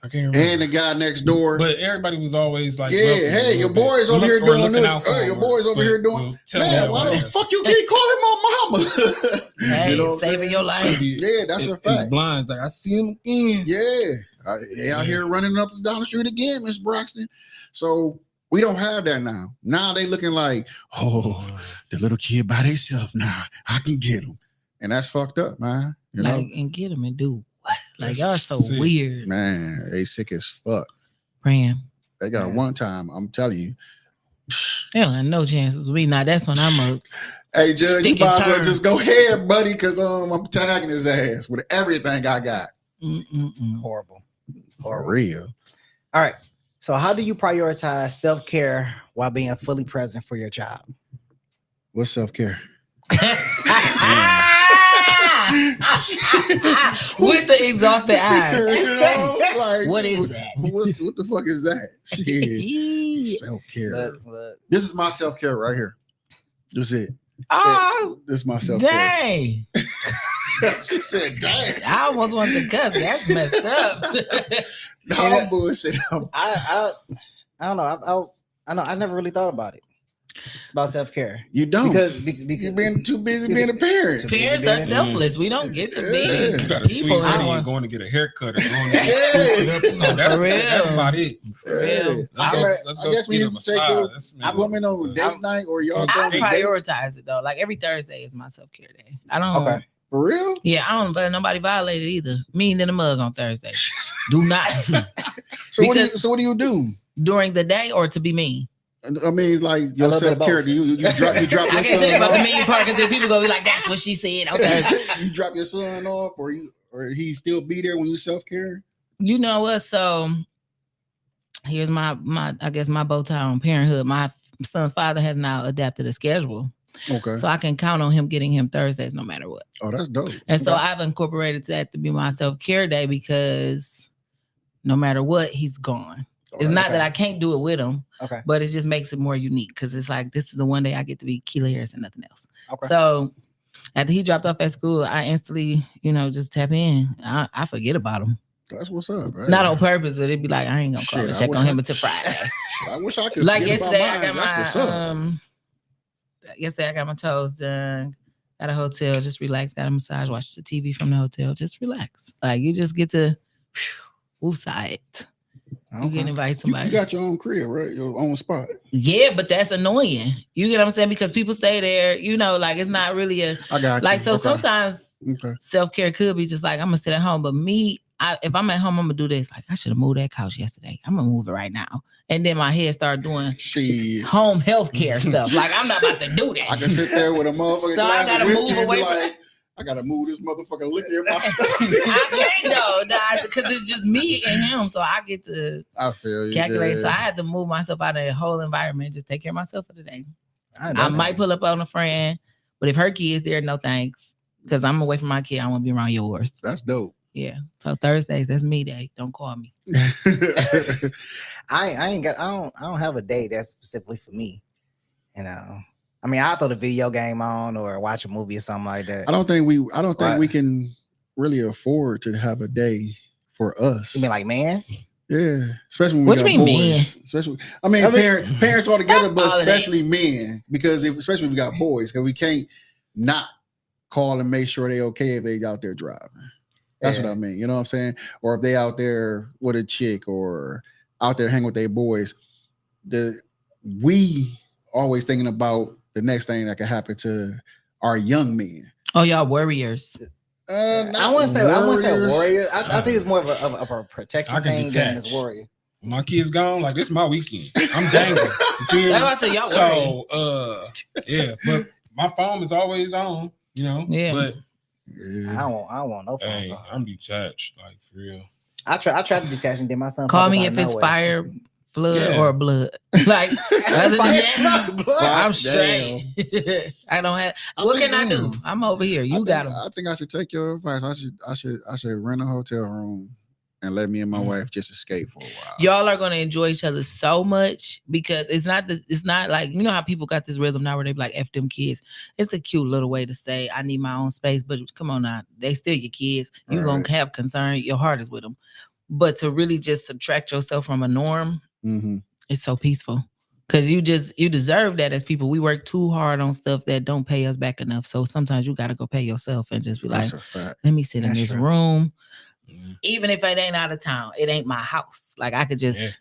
I can't remember. And the guy next door. But everybody was always like, hey, your boy's over here doing this. Hey, your boy's over here doing. Man, why the fuck you keep calling my mama? Hey, saving your life. Yeah, that's a fact. Blinds, like I see him again. Yeah, they out here running up and down the street again, Miss Braxton. So we don't have that now. Now they looking like, the little kid by themselves now. I can get them. And that's fucked up, man. And get them and do what? Like, y'all so weird. Man, they sick as fuck. Praying. They got one time, I'm telling you. They don't have no chances with me. Now, that's when I'm a hey, Judge, you might as well just go ahead, buddy, because I'm tagging his ass with everything I got. Horrible. For real. All right. So how do you prioritize self-care while being fully present for your child? What's self-care? With the exhausted eyes. Like, what is that? What the fuck is that? Shit. Self-care. Look. This is my self-care right here. This is it. Oh, this is my self-care. Dang. She said, dang. I almost want to cuss. That's messed up. No bullshit. I don't know. I never really thought about it. It's about self-care. You don't because you've been too busy being a parent. Parents are selfless. We don't get to be You gotta people. squeeze and going to get a haircut or going to get so that's about it. For real. Let's go guess we get a need to take massage. women on date night or y'all. I prioritize it though. Like every Thursday is my self-care day. I don't. Okay. For real? Yeah, I don't let nobody violate it either. Me in the mug on Thursday. Do not. So what do you do during the day or to be mean? I mean, like your self-care. Do you drop your son? I can't tell you about the mean part because people go be like, "That's what she said." On Thursday. You drop your son off, or he still be there when you self-care? You know what? So here's my I guess my bow tie on Parenthood. My son's father has now adapted a schedule. Okay. So I can count on him getting him Thursdays no matter what. Oh, that's dope. And so I've incorporated that to be my self-care day because no matter what, he's gone. It's not that I can't do it with him, but it just makes it more unique because it's like this is the one day I get to be Keela Harris and nothing else. Okay. So after he dropped off at school, I instantly, just tap in. I forget about him. That's what's up. Right? Not on purpose, but it'd be like I ain't gonna call and check on him until Friday. I wish I could. Like yesterday, I got That's my yesterday I got my toes done. At a hotel, just relax. Got a massage. Watch the TV from the hotel. Just relax. Like you just get to woosah it. You can invite somebody. You got your own crib, right? Your own spot. Yeah, but that's annoying. You get what I'm saying? Because people stay there, like it's not really a. I got you. Like, so sometimes self-care could be just like, I'm going to sit at home. But me, if I'm at home, I'm going to do this. Like, I should have moved that couch yesterday. I'm going to move it right now. And then my head started doing home health care stuff. Like, I'm not about to do that. I can sit there with a motherfucker. So I got to move away from I gotta move this motherfucker liquor in my I can't though, because it's just me and him, so I get to I feel you. calculate. Yeah. So I had to move myself out of the whole environment, just take care of myself for the day. I understand. might pull up on a friend, but if her kid's there, no thanks, because I'm away from my kid. I want to be around yours. That's dope. Yeah. So Thursdays, that's me day. Don't call me. I don't have a day that's specifically for me. You know, I mean, I'll throw the video game on or watch a movie or something like that. I don't think we can really afford to have a day for us. You mean like man? Yeah, especially when What we you got mean, boys. Especially, parents all together, but especially men, because especially if we got boys, because we can't not call and make sure they okay if they out there driving. That's what I mean. You know what I'm saying? Or if they out there with a chick or out there hanging with their boys, we always thinking about the next thing that could happen to our young men. Oh, y'all warriors. I wouldn't say warriors. I think it's more of a protection thing than this warrior. My kid's gone. Like this, is my weekend. I'm dangling. That's why I said y'all so yeah, but my phone is always on. You know. Yeah. But I don't want no phone. Hey, I'm detached. Like for real. I try to detach and then my son. Call me if it's fire, flood, or blood. Like other than that, I'm straight. I don't have. What can I do? I'm over here. You got him. I think I should take your advice. I should rent a hotel room and let me and my wife just escape for a while. Y'all are gonna enjoy each other so much because it's not like, you know how people got this rhythm now where they be like, F them kids. It's a cute little way to say I need my own space, but come on now, they still your kids. You're gonna have concern. Your heart is with them, but to really just subtract yourself from a norm, it's so peaceful. Because you deserve that as people. We work too hard on stuff that don't pay us back enough. So sometimes you gotta go pay yourself and just be like, let me sit in this room. Even if it ain't out of town, it ain't my house. Like I could just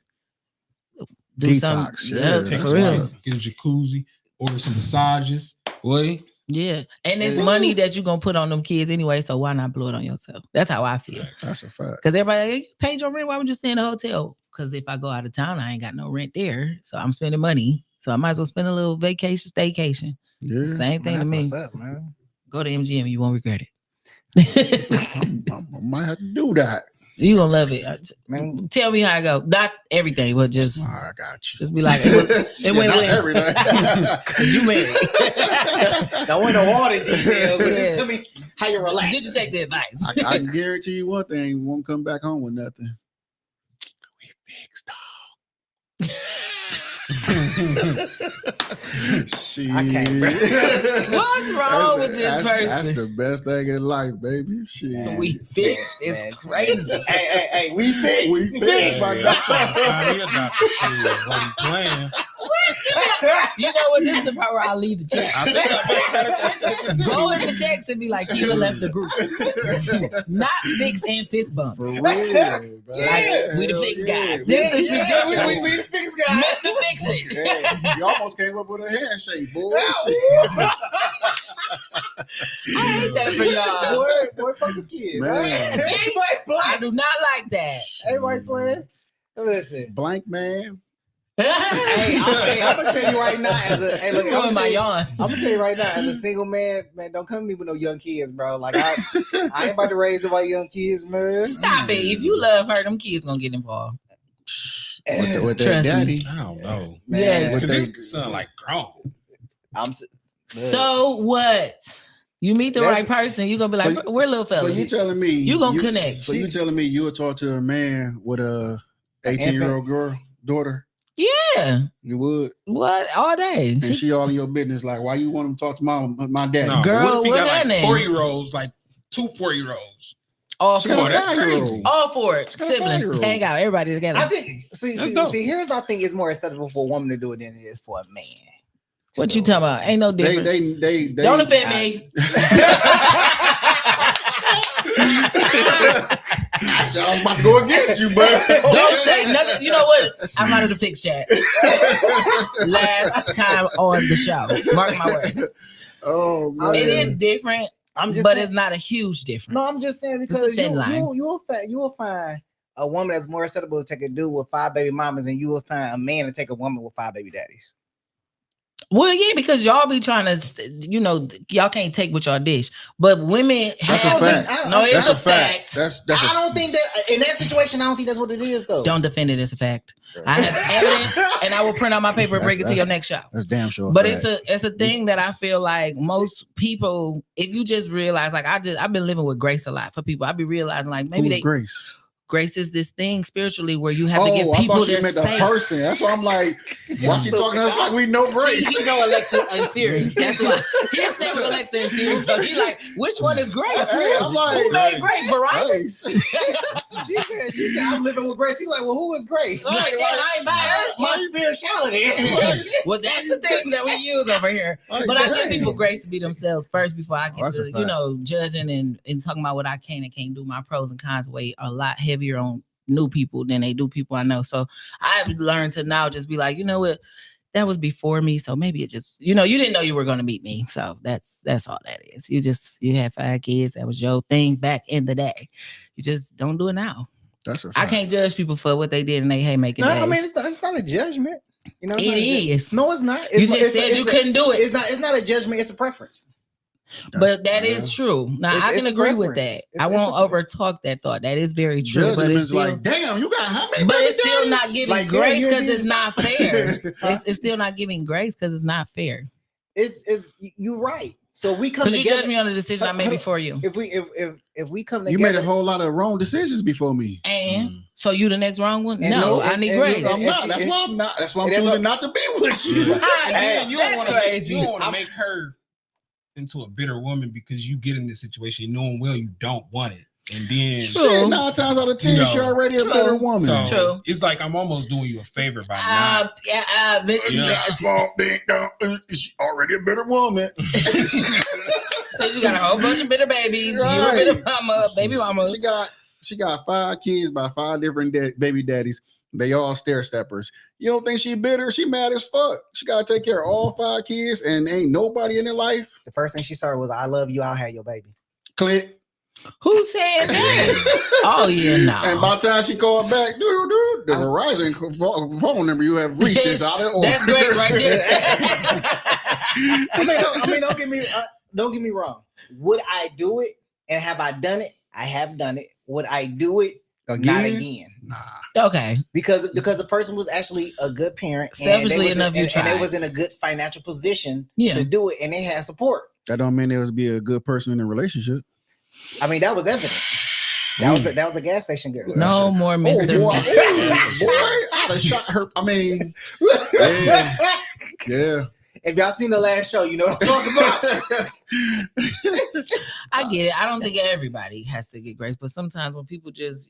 do detox. Take for real. Get a jacuzzi, order some massages. Boy. Yeah. And it's money that you're gonna put on them kids anyway. So why not blow it on yourself? That's how I feel. That's a fact. Because everybody, you paid your rent, why would you stay in a hotel? Because if I go out of town, I ain't got no rent there. So I'm spending money. So I might as well spend a little staycation. Yeah. Same thing to me. What's up, man? Go to MGM, you won't regret it. I might have to do that. You gonna love it. Man, tell me how I go. Not everything, but just I got you. Just be like, it went well. Everything. You married. Don't want to know all the details, but just tell me how you relax. Did you take the advice? I can guarantee you one thing: you won't come back home with nothing. We fixed dog. I can't. What's wrong with this person? That's the best thing in life, baby. Shit. We fixed. It's crazy. Hey, we fixed. We fixed. My playing. You know what? This is the part where I'll leave the chat. Go in the text and be like, Kiva left the group. Not fix and fist bumps. For real. Like, we the fix guys. We the fix guys. Mr. Fix It. Yeah, you almost came up with a handshake, boy. I hate that for y'all. Boy, fuck the kids. Man. I do not like that. Everybody playing. Listen. Blank man. Hey, I'm gonna tell you right now, I'm gonna tell you right now, as a single man, don't come to me with no young kids, bro. Like I ain't about to raise my young kids, man. Stop it. If you love her, them kids gonna get involved. With their daddy. I don't know. Yeah, because this sound like grown. So what? You meet the right person, you're gonna be like, we're little fellas. So you telling me you gonna connect. So you telling me you would talk to a man with a 18-year-old daughter? Yeah. You would? What? All day. And she all in your business, like, why you want him to talk to my daddy? No, girl, what if he what's got her name? 4-year-olds, like 2 4-year-olds. All for it. That's crazy. All for it. Siblings. Hang out. Everybody together. I think, see, here's I think it's more acceptable for a woman to do it than it is for a man. What you talking about? Ain't no difference. They don't offend me. Actually, I was about to go against you, but don't say nothing. You know what? I'm out of the fix chat. Last time on the show. Mark my words. Oh, man. It is different. But it's not a huge difference. No, I'm just saying because you will find a woman that's more acceptable to take a dude with 5 baby mamas, and you will find a man to take a woman with 5 baby daddies. Well, yeah, because y'all be trying to, y'all can't take what y'all dish. But women That's a have fact. No, it's That's a a fact. fact. I don't think that in that situation. I don't think that's what it is, though. Don't defend it as a fact. I have evidence, and I will print out my paper and bring it to your next show. That's damn sure. But it's a thing that I feel like most people, if you just realize, like I've been living with grace a lot for people. I be realizing like maybe Grace. Grace is this thing spiritually where you have to give I people thought their you meant space. a person. That's why I'm like, why she talking to us like we know Grace? See, he know Alexa and Siri. That's why he's staying with Alexa and Siri. So he like, which one is Grace? Hey, I'm like, who made Grace? Verizon. Grace. She said, I'm living with Grace. He's like, well, who is Grace? Like, I ain't buying my spirituality. Well, that's the thing that we use over here. Like, But I give dang. people grace to be themselves first before I get That's a to, fact. judging and talking about what I can and can't do. My pros and cons weigh a lot heavier on new people than they do people I know. So I've learned to now just be like, you know what, that was before me. So maybe it just, you didn't know you were going to meet me. So that's all that is. You had 5 kids. That was your thing back in the day. You just don't do it now. That's a I fact. can't judge people for what they did in their haymaking No, days. I mean it's not a judgment. It is. No, it's not. You just said you couldn't do it. It's not a judgment. It's a preference. But that is true. Now I can agree with that. I won't overtalk that thought. That is very true. Judgment But it's is still, like, damn, you got how many? but baby it's still daddies? not giving Like, grace damn, because you it's not fair. It's still not giving grace because it's not fair. It's you're right. So we come Because you together. judge me on the decision I made before you. If we come together, You made a whole lot of wrong decisions before me. And so you the next wrong one? And No, so- I need and- grace. and- I'm not. That's why I'm not. That's why I'm And that's choosing not to be with you. Hey, You don't that's want to crazy. You don't want to make her into a bitter woman because you get in this situation knowing well you don't want it, and then True. Shit, 9 times out of 10, You know, she's already a true. better woman. so True. it's like I'm almost doing you a favor by not. Yeah. She's already a better woman. So you got a whole bunch of bitter babies. You're a Right. bitter mama, baby mama. She got 5 kids by 5 different baby daddies. They all stair steppers. You don't think she bitter? She mad as fuck. She gotta take care of all 5 kids, and ain't nobody in their life. the first thing she started was, "I love you. I'll have your baby." Click. Who said that? Oh yeah, no. And by the time she called back, the Verizon phone number you have reached is out of order. That's great right there. I mean, don't get me wrong. Would I do it? And have I done it? I have done it. Would I do it? Not again. Nah. Okay. Because the person was actually a good parent. Selfishly enough, you and tried. they was in a good financial position Yeah. to do it, and they had support. That don't mean they was be a good person in a relationship. I mean, that was evident. That was a gas station girl. No more Mr. boy, Mr. I'd have shot her. I mean, yeah. If y'all seen the last show, you know what I'm talking about. I get it. I don't think everybody has to get grace, but sometimes when people just,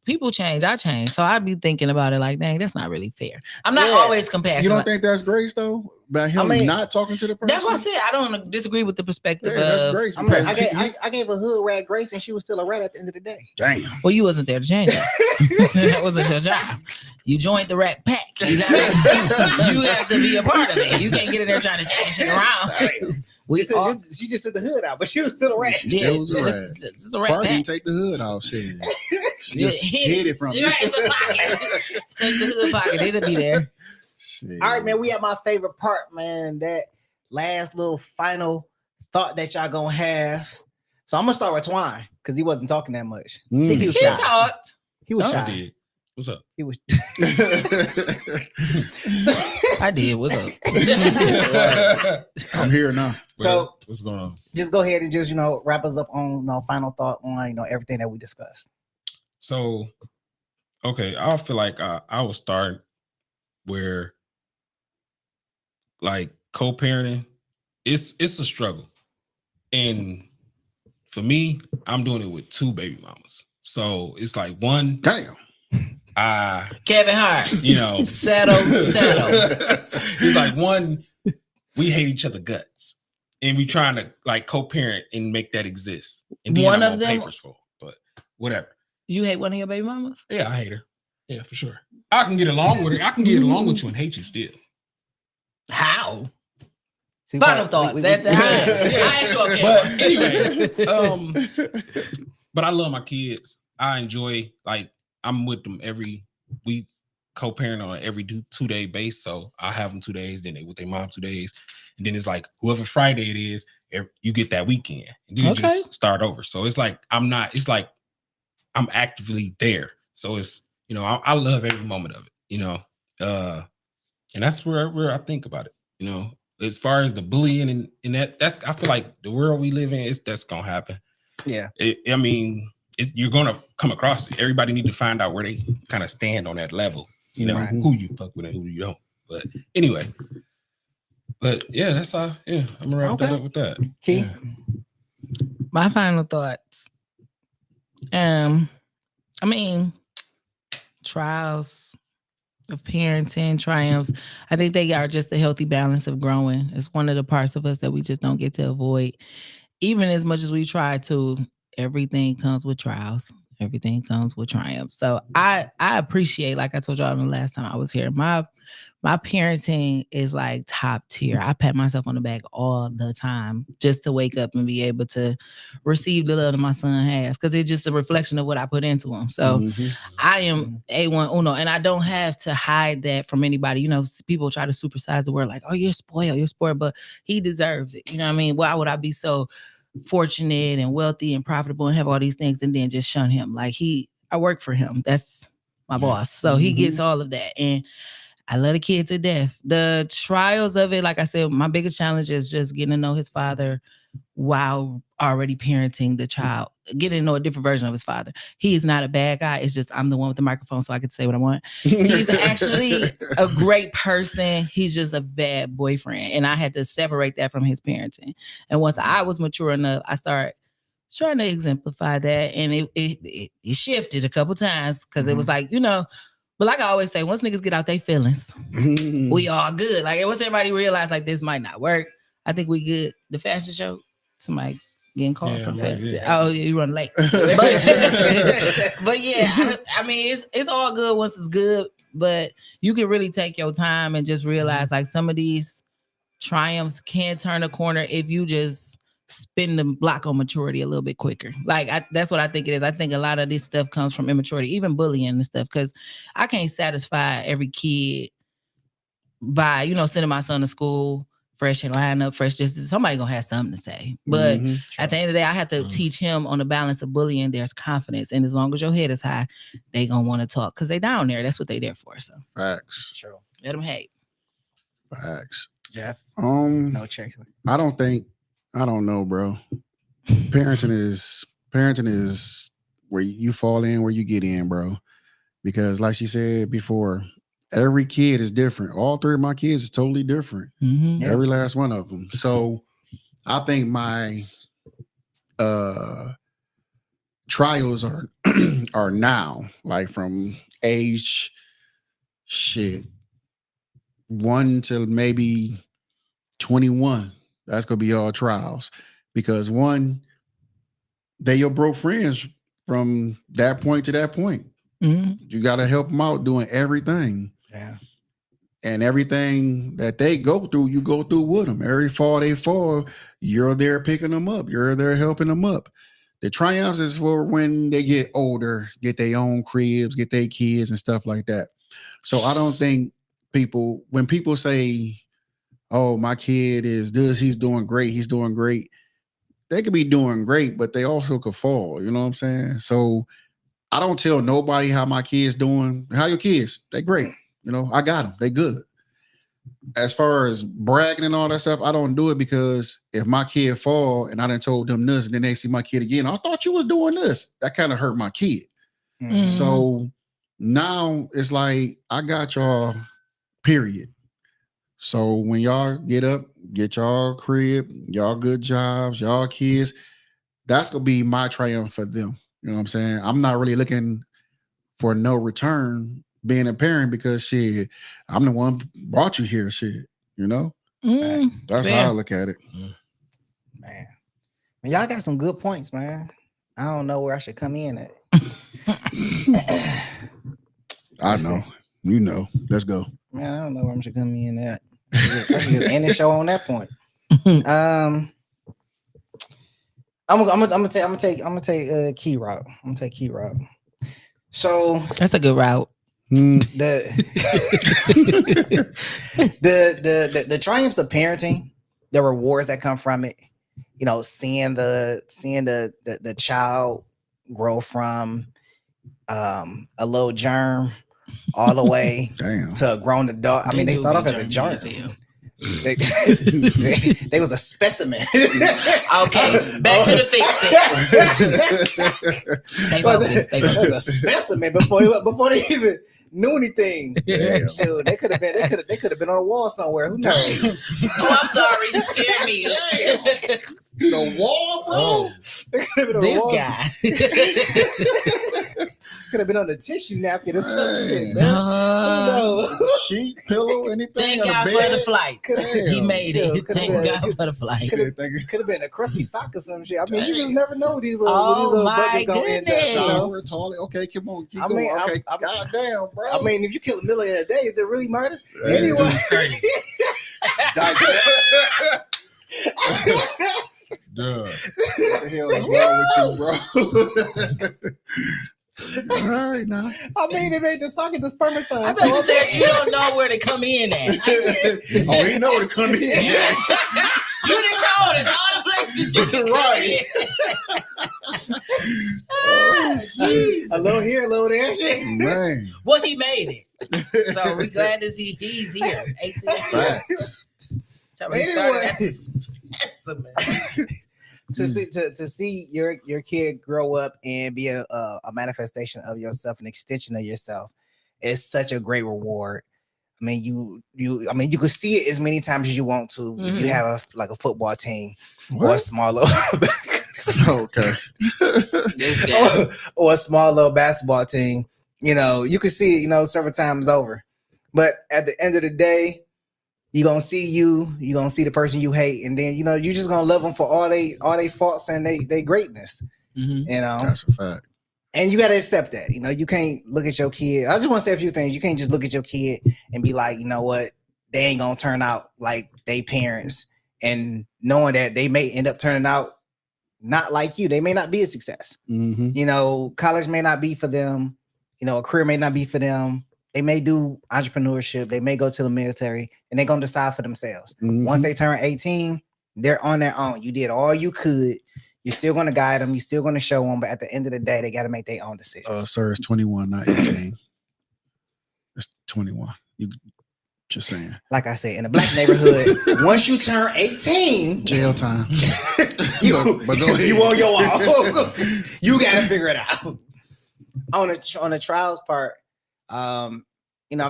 people change, I change. So I'd be thinking about it like, dang, that's not really fair. I'm not always compassionate. You don't think that's grace though? By him not talking to the person? That's what I said. I don't disagree with the perspective Yeah, that's of. grace. I mean, I gave a hood rat grace, and she was still a rat at the end of the day. Damn. Well, you wasn't there to change it. That wasn't your job. You joined the rat pack. You have to be a part of it. You can't get in there trying to change shit around. She just took the hood out, but she was still a rat. Yeah, was a rat. this is a rat Party pack. didn't take the hood off. Shit. She Yeah, just hid it from You're you. right, it's a pocket. Touch the hood pocket. It'll be there. Shit. All right, man. We at my favorite part, man. That last little final thought that y'all gonna have. So I'm gonna start with Twine because he wasn't talking that much. I think he was He shy. talked. He was I shy. did. What's up? He was. I did. What's up? I'm here now. So what's going on? just go ahead and just wrap us up on final thought on everything that we discussed. So, okay, I feel like I will start where, like, co-parenting, it's a struggle, and for me, I'm doing it with 2 baby mamas. So it's like one, Damn. Kevin Hart. Settle. It's like one, we hate each other guts, and we trying to like co-parent and make that exist. And then One I'm of on them- papers for it, but whatever. You hate one of your baby mamas? Yeah, I hate her. Yeah, for sure. I can get along with her. I can get along with you and hate you still. How? See, Final thoughts. That's how. I asked you okay. But anyway, but I love my kids. I enjoy, like, I'm with them every week, co-parent on every 2-day base. So I have them 2 days, then they with their mom 2 days, and then it's like whoever Friday it is, you get that weekend, and then you just start over. So it's like I'm actively there. So it's I love every moment of it. And that's where I think about it. As far as the bullying and that's I feel like the world we live in that's gonna happen. Yeah. You're gonna come across it. Everybody need to find out where they kind of stand on that level. Right. Who you fuck with and who you don't. But anyway, yeah, that's all. Yeah, I'm gonna wrap that up with that. Key. Yeah. My final thoughts. Trials of parenting, triumphs. I think they are just a healthy balance of growing. It's one of the parts of us that we just don't get to avoid. Even as much as we try to, everything comes with trials. Everything comes with triumphs. So I appreciate, like I told y'all the last time I was here, my parenting is like top tier. I pat myself on the back all the time just to wake up and be able to receive the love that my son has, because it's just a reflection of what I put into him. So I am A1 Uno, and I don't have to hide that from anybody. People try to supersize the word like, oh, you're spoiled, but he deserves it. You know what I mean? Why would I be so fortunate and wealthy and profitable and have all these things and then just shun him? Like I work for him. That's my boss. So he gets all of that. And I love the kid to death. The trials of it, like I said, my biggest challenge is just getting to know his father while already parenting the child, getting to know a different version of his father. He is not a bad guy. It's just I'm the one with the microphone, so I can say what I want. He's actually a great person. He's just a bad boyfriend. And I had to separate that from his parenting. And once I was mature enough, I started trying to exemplify that. And it shifted a couple times because it was like, but like I always say, once niggas get out their feelings, we all good. Like once everybody realize like this might not work, I think we good. The fashion show, somebody getting called from fashion. Oh, you run late. But yeah, it's all good once it's good. But you can really take your time and just realize like some of these triumphs can turn a corner if you just spin the block on maturity a little bit quicker. Like that's what I think it is. I think a lot of this stuff comes from immaturity, even bullying and stuff, because I can't satisfy every kid by, sending my son to school fresh and line up fresh. Just somebody gonna have something to say. But at the end of the day, I have to teach him on the balance of bullying. There's confidence. And as long as your head is high, they gonna want to talk because they down there. That's what they there for. So facts. True. Let them hate. Facts. Jeff. No check. I don't know, bro. Parenting is where you fall in, where you get in, bro. Because like she said before, every kid is different. All three of my kids is totally different. Every last one of them. So I think my trials are now, like from age 1 to maybe 21. That's gonna be all trials, because one, they your broke friends from that point to that point. You got to help them out doing everything. Yeah. And everything that they go through, you go through with them. Every fall they fall, you're there picking them up. You're there helping them up. The triumphs is for when they get older, get their own cribs, get their kids and stuff like that. So I don't think when people say, oh, my kid is this, he's doing great, they could be doing great, but they also could fall. You know what I'm saying? So I don't tell nobody how my kids doing. How your kids? They great. I got them. They good. As far as bragging and all that stuff, I don't do it, because if my kid fall and I done told them this, and then they see my kid again, I thought you was doing this. That kind of hurt my kid. So now it's like, I got y'all, period. So when y'all get up, get y'all crib, y'all good jobs, y'all kids, that's going to be my triumph for them. You know what I'm saying? I'm not really looking for no return being a parent, because shit, I'm the one brought you here, shit. That's how I look at it. Man, y'all got some good points, man. I don't know where I should come in at. I know. You know. Let's go. Man, I don't know where I should come in at. I should just end the show on that point. I'm gonna take key route. I'm gonna take key route. So that's a good route. The triumphs of parenting, the rewards that come from it, seeing the child grow from a little germ all the way to a grown adult. I mean, they start off as a germ. They was a specimen. Okay, back to the fix. Stay focused. Stay focused. A specimen before they even knew anything. So they could have been on a wall somewhere. Who knows? Oh, I'm sorry. You scared me. The wall, bro. This guy could have been on the tissue napkin or some shit, man. Who knows? Sheet, pillow, anything. Thank God for the flight. He made it. Thank God for the flight. Could have been a crusty sock or some shit. I mean, you just never know these little buckets gonna end up. Shower, toilet. Okay, come on. Keep going. Okay, goddamn, bro. I mean, if you kill a million a day, is it really murder? Anyway. Duh. What the hell is wrong with you, bro? All right, now. I mean, they made the socket the spermicide. I thought you said you don't know where to come in at. Oh, he know where to come in. Yeah. You done told us all the places you can right. A little here, a little there. Shit. Man. Well, he made it. So we're glad to see he's here. 18 years. Anyway. To see your kid grow up and be a manifestation of yourself, an extension of yourself, is such a great reward. I mean, you can see it as many times as you want to. If you have a football team or a small little okay, or a small little basketball team. You can see it, several times over. But at the end of the day, you're gonna see the person you hate, and then you're just gonna love them for all they faults and they greatness. That's a fact. And you gotta accept that. You can't look at your kid. I just want to say a few things. You can't just look at your kid and be like, you know what, they ain't gonna turn out like they parents, and knowing that they may end up turning out not like you. They may not be a success. College may not be for them. A career may not be for them. They may do entrepreneurship. They may go to the military, and they're going to decide for themselves. Once they turn 18, they're on their own. You did all you could. You're still going to guide them. You're still going to show them. But at the end of the day, they got to make their own decisions. Sir, it's 21, not 18. It's 21. You just saying. Like I said, in a black neighborhood, once you turn 18, jail time. But go ahead. You on your own. You got to figure it out. On the trials part, I've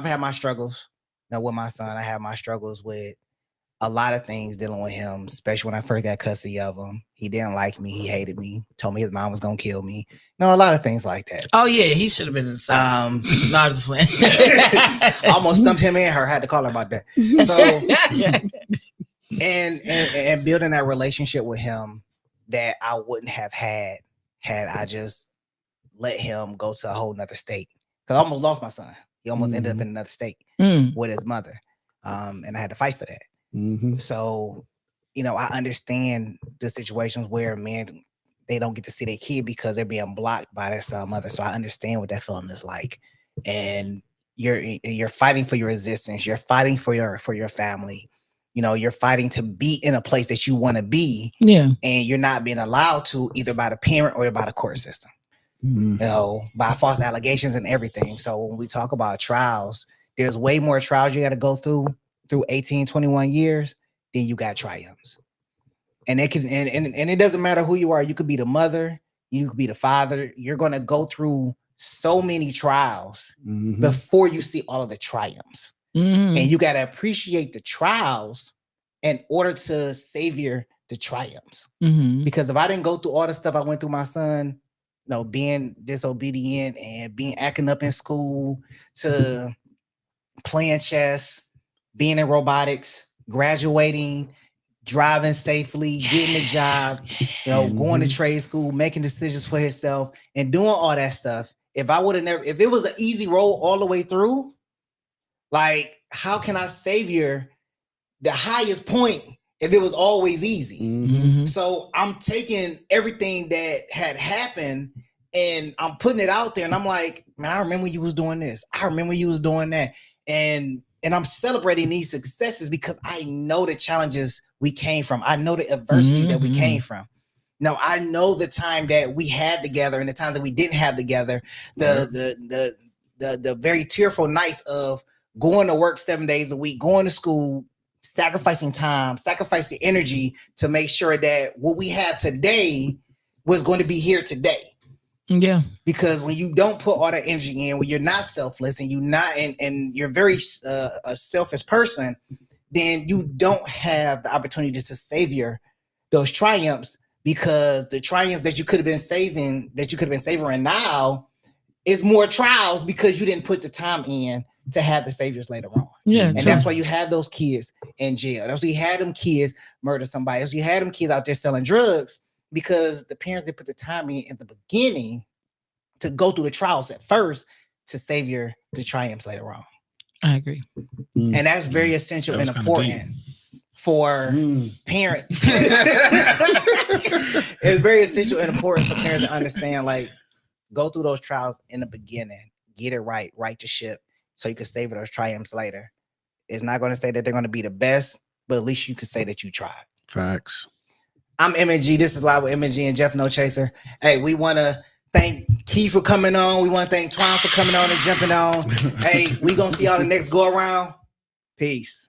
had my struggles. With my son, I have my struggles with a lot of things dealing with him, especially when I first got custody of him. He didn't like me. He hated me. Told me his mom was gonna kill me. A lot of things like that. Oh yeah, he should have been in the side. No, I'm just playing. I almost stumped him and her. Had to call her about that. So, and building that relationship with him that I wouldn't have had I just let him go to a whole nother state. Because I almost lost my son. He almost ended up in another state with his mother. And I had to fight for that. So, I understand the situations where men, they don't get to see their kid because they're being blocked by their mother. So I understand what that feeling is like. And you're fighting for your existence. You're fighting for your family. You're fighting to be in a place that you want to be. Yeah. And you're not being allowed to, either by the parent or by the court system. By false allegations and everything. So when we talk about trials, there's way more trials you got to go through 18, 21 years than you got triumphs. And it can, and it doesn't matter who you are. You could be the mother, you could be the father. You're going to go through so many trials before you see all of the triumphs. And you got to appreciate the trials in order to savor the triumphs. Because if I didn't go through all the stuff I went through, my son, being disobedient and acting up in school, to playing chess, being in robotics, graduating, driving safely, getting a job, going to trade school, making decisions for himself, and doing all that stuff. If it was an easy roll all the way through, like, how can I savor the highest point if it was always easy? So I'm taking everything that had happened And I'm putting it out there, and I'm like, man, I remember you was doing this. I remember you was doing that. And I'm celebrating these successes because I know the challenges we came from. I know the adversities that we came from. Now I know the time that we had together and the times that we didn't have together. The very tearful nights of going to work 7 days a week, going to school, sacrificing time, sacrificing energy to make sure that what we have today was going to be here today. Yeah. Because when you don't put all that energy in, when you're not selfless and you're not and you're very a selfish person, then you don't have the opportunity to savor those triumphs, because the triumphs that you could have been savoring now is more trials because you didn't put the time in to have the saviors later on. Yeah. And that's why you have those kids in jail. That's why you had them kids murder somebody. That's why you had them kids out there selling drugs, because the parents didn't put the time in the beginning to go through the trials at first to savor the triumphs later on. I agree. And that's very essential and important for parents. It's very essential and important for parents to understand, like, go through those trials in the beginning, get it right the ship, so you can savor those triumphs later. It's not going to say that they're going to be the best, but at least you can say that you tried. Facts. I'm MG. This is Live with MG and Jeff No Chaser. Hey, we want to thank Key for coming on. We want to thank Twan for coming on and jumping on. Hey, we going to see y'all the next go around. Peace.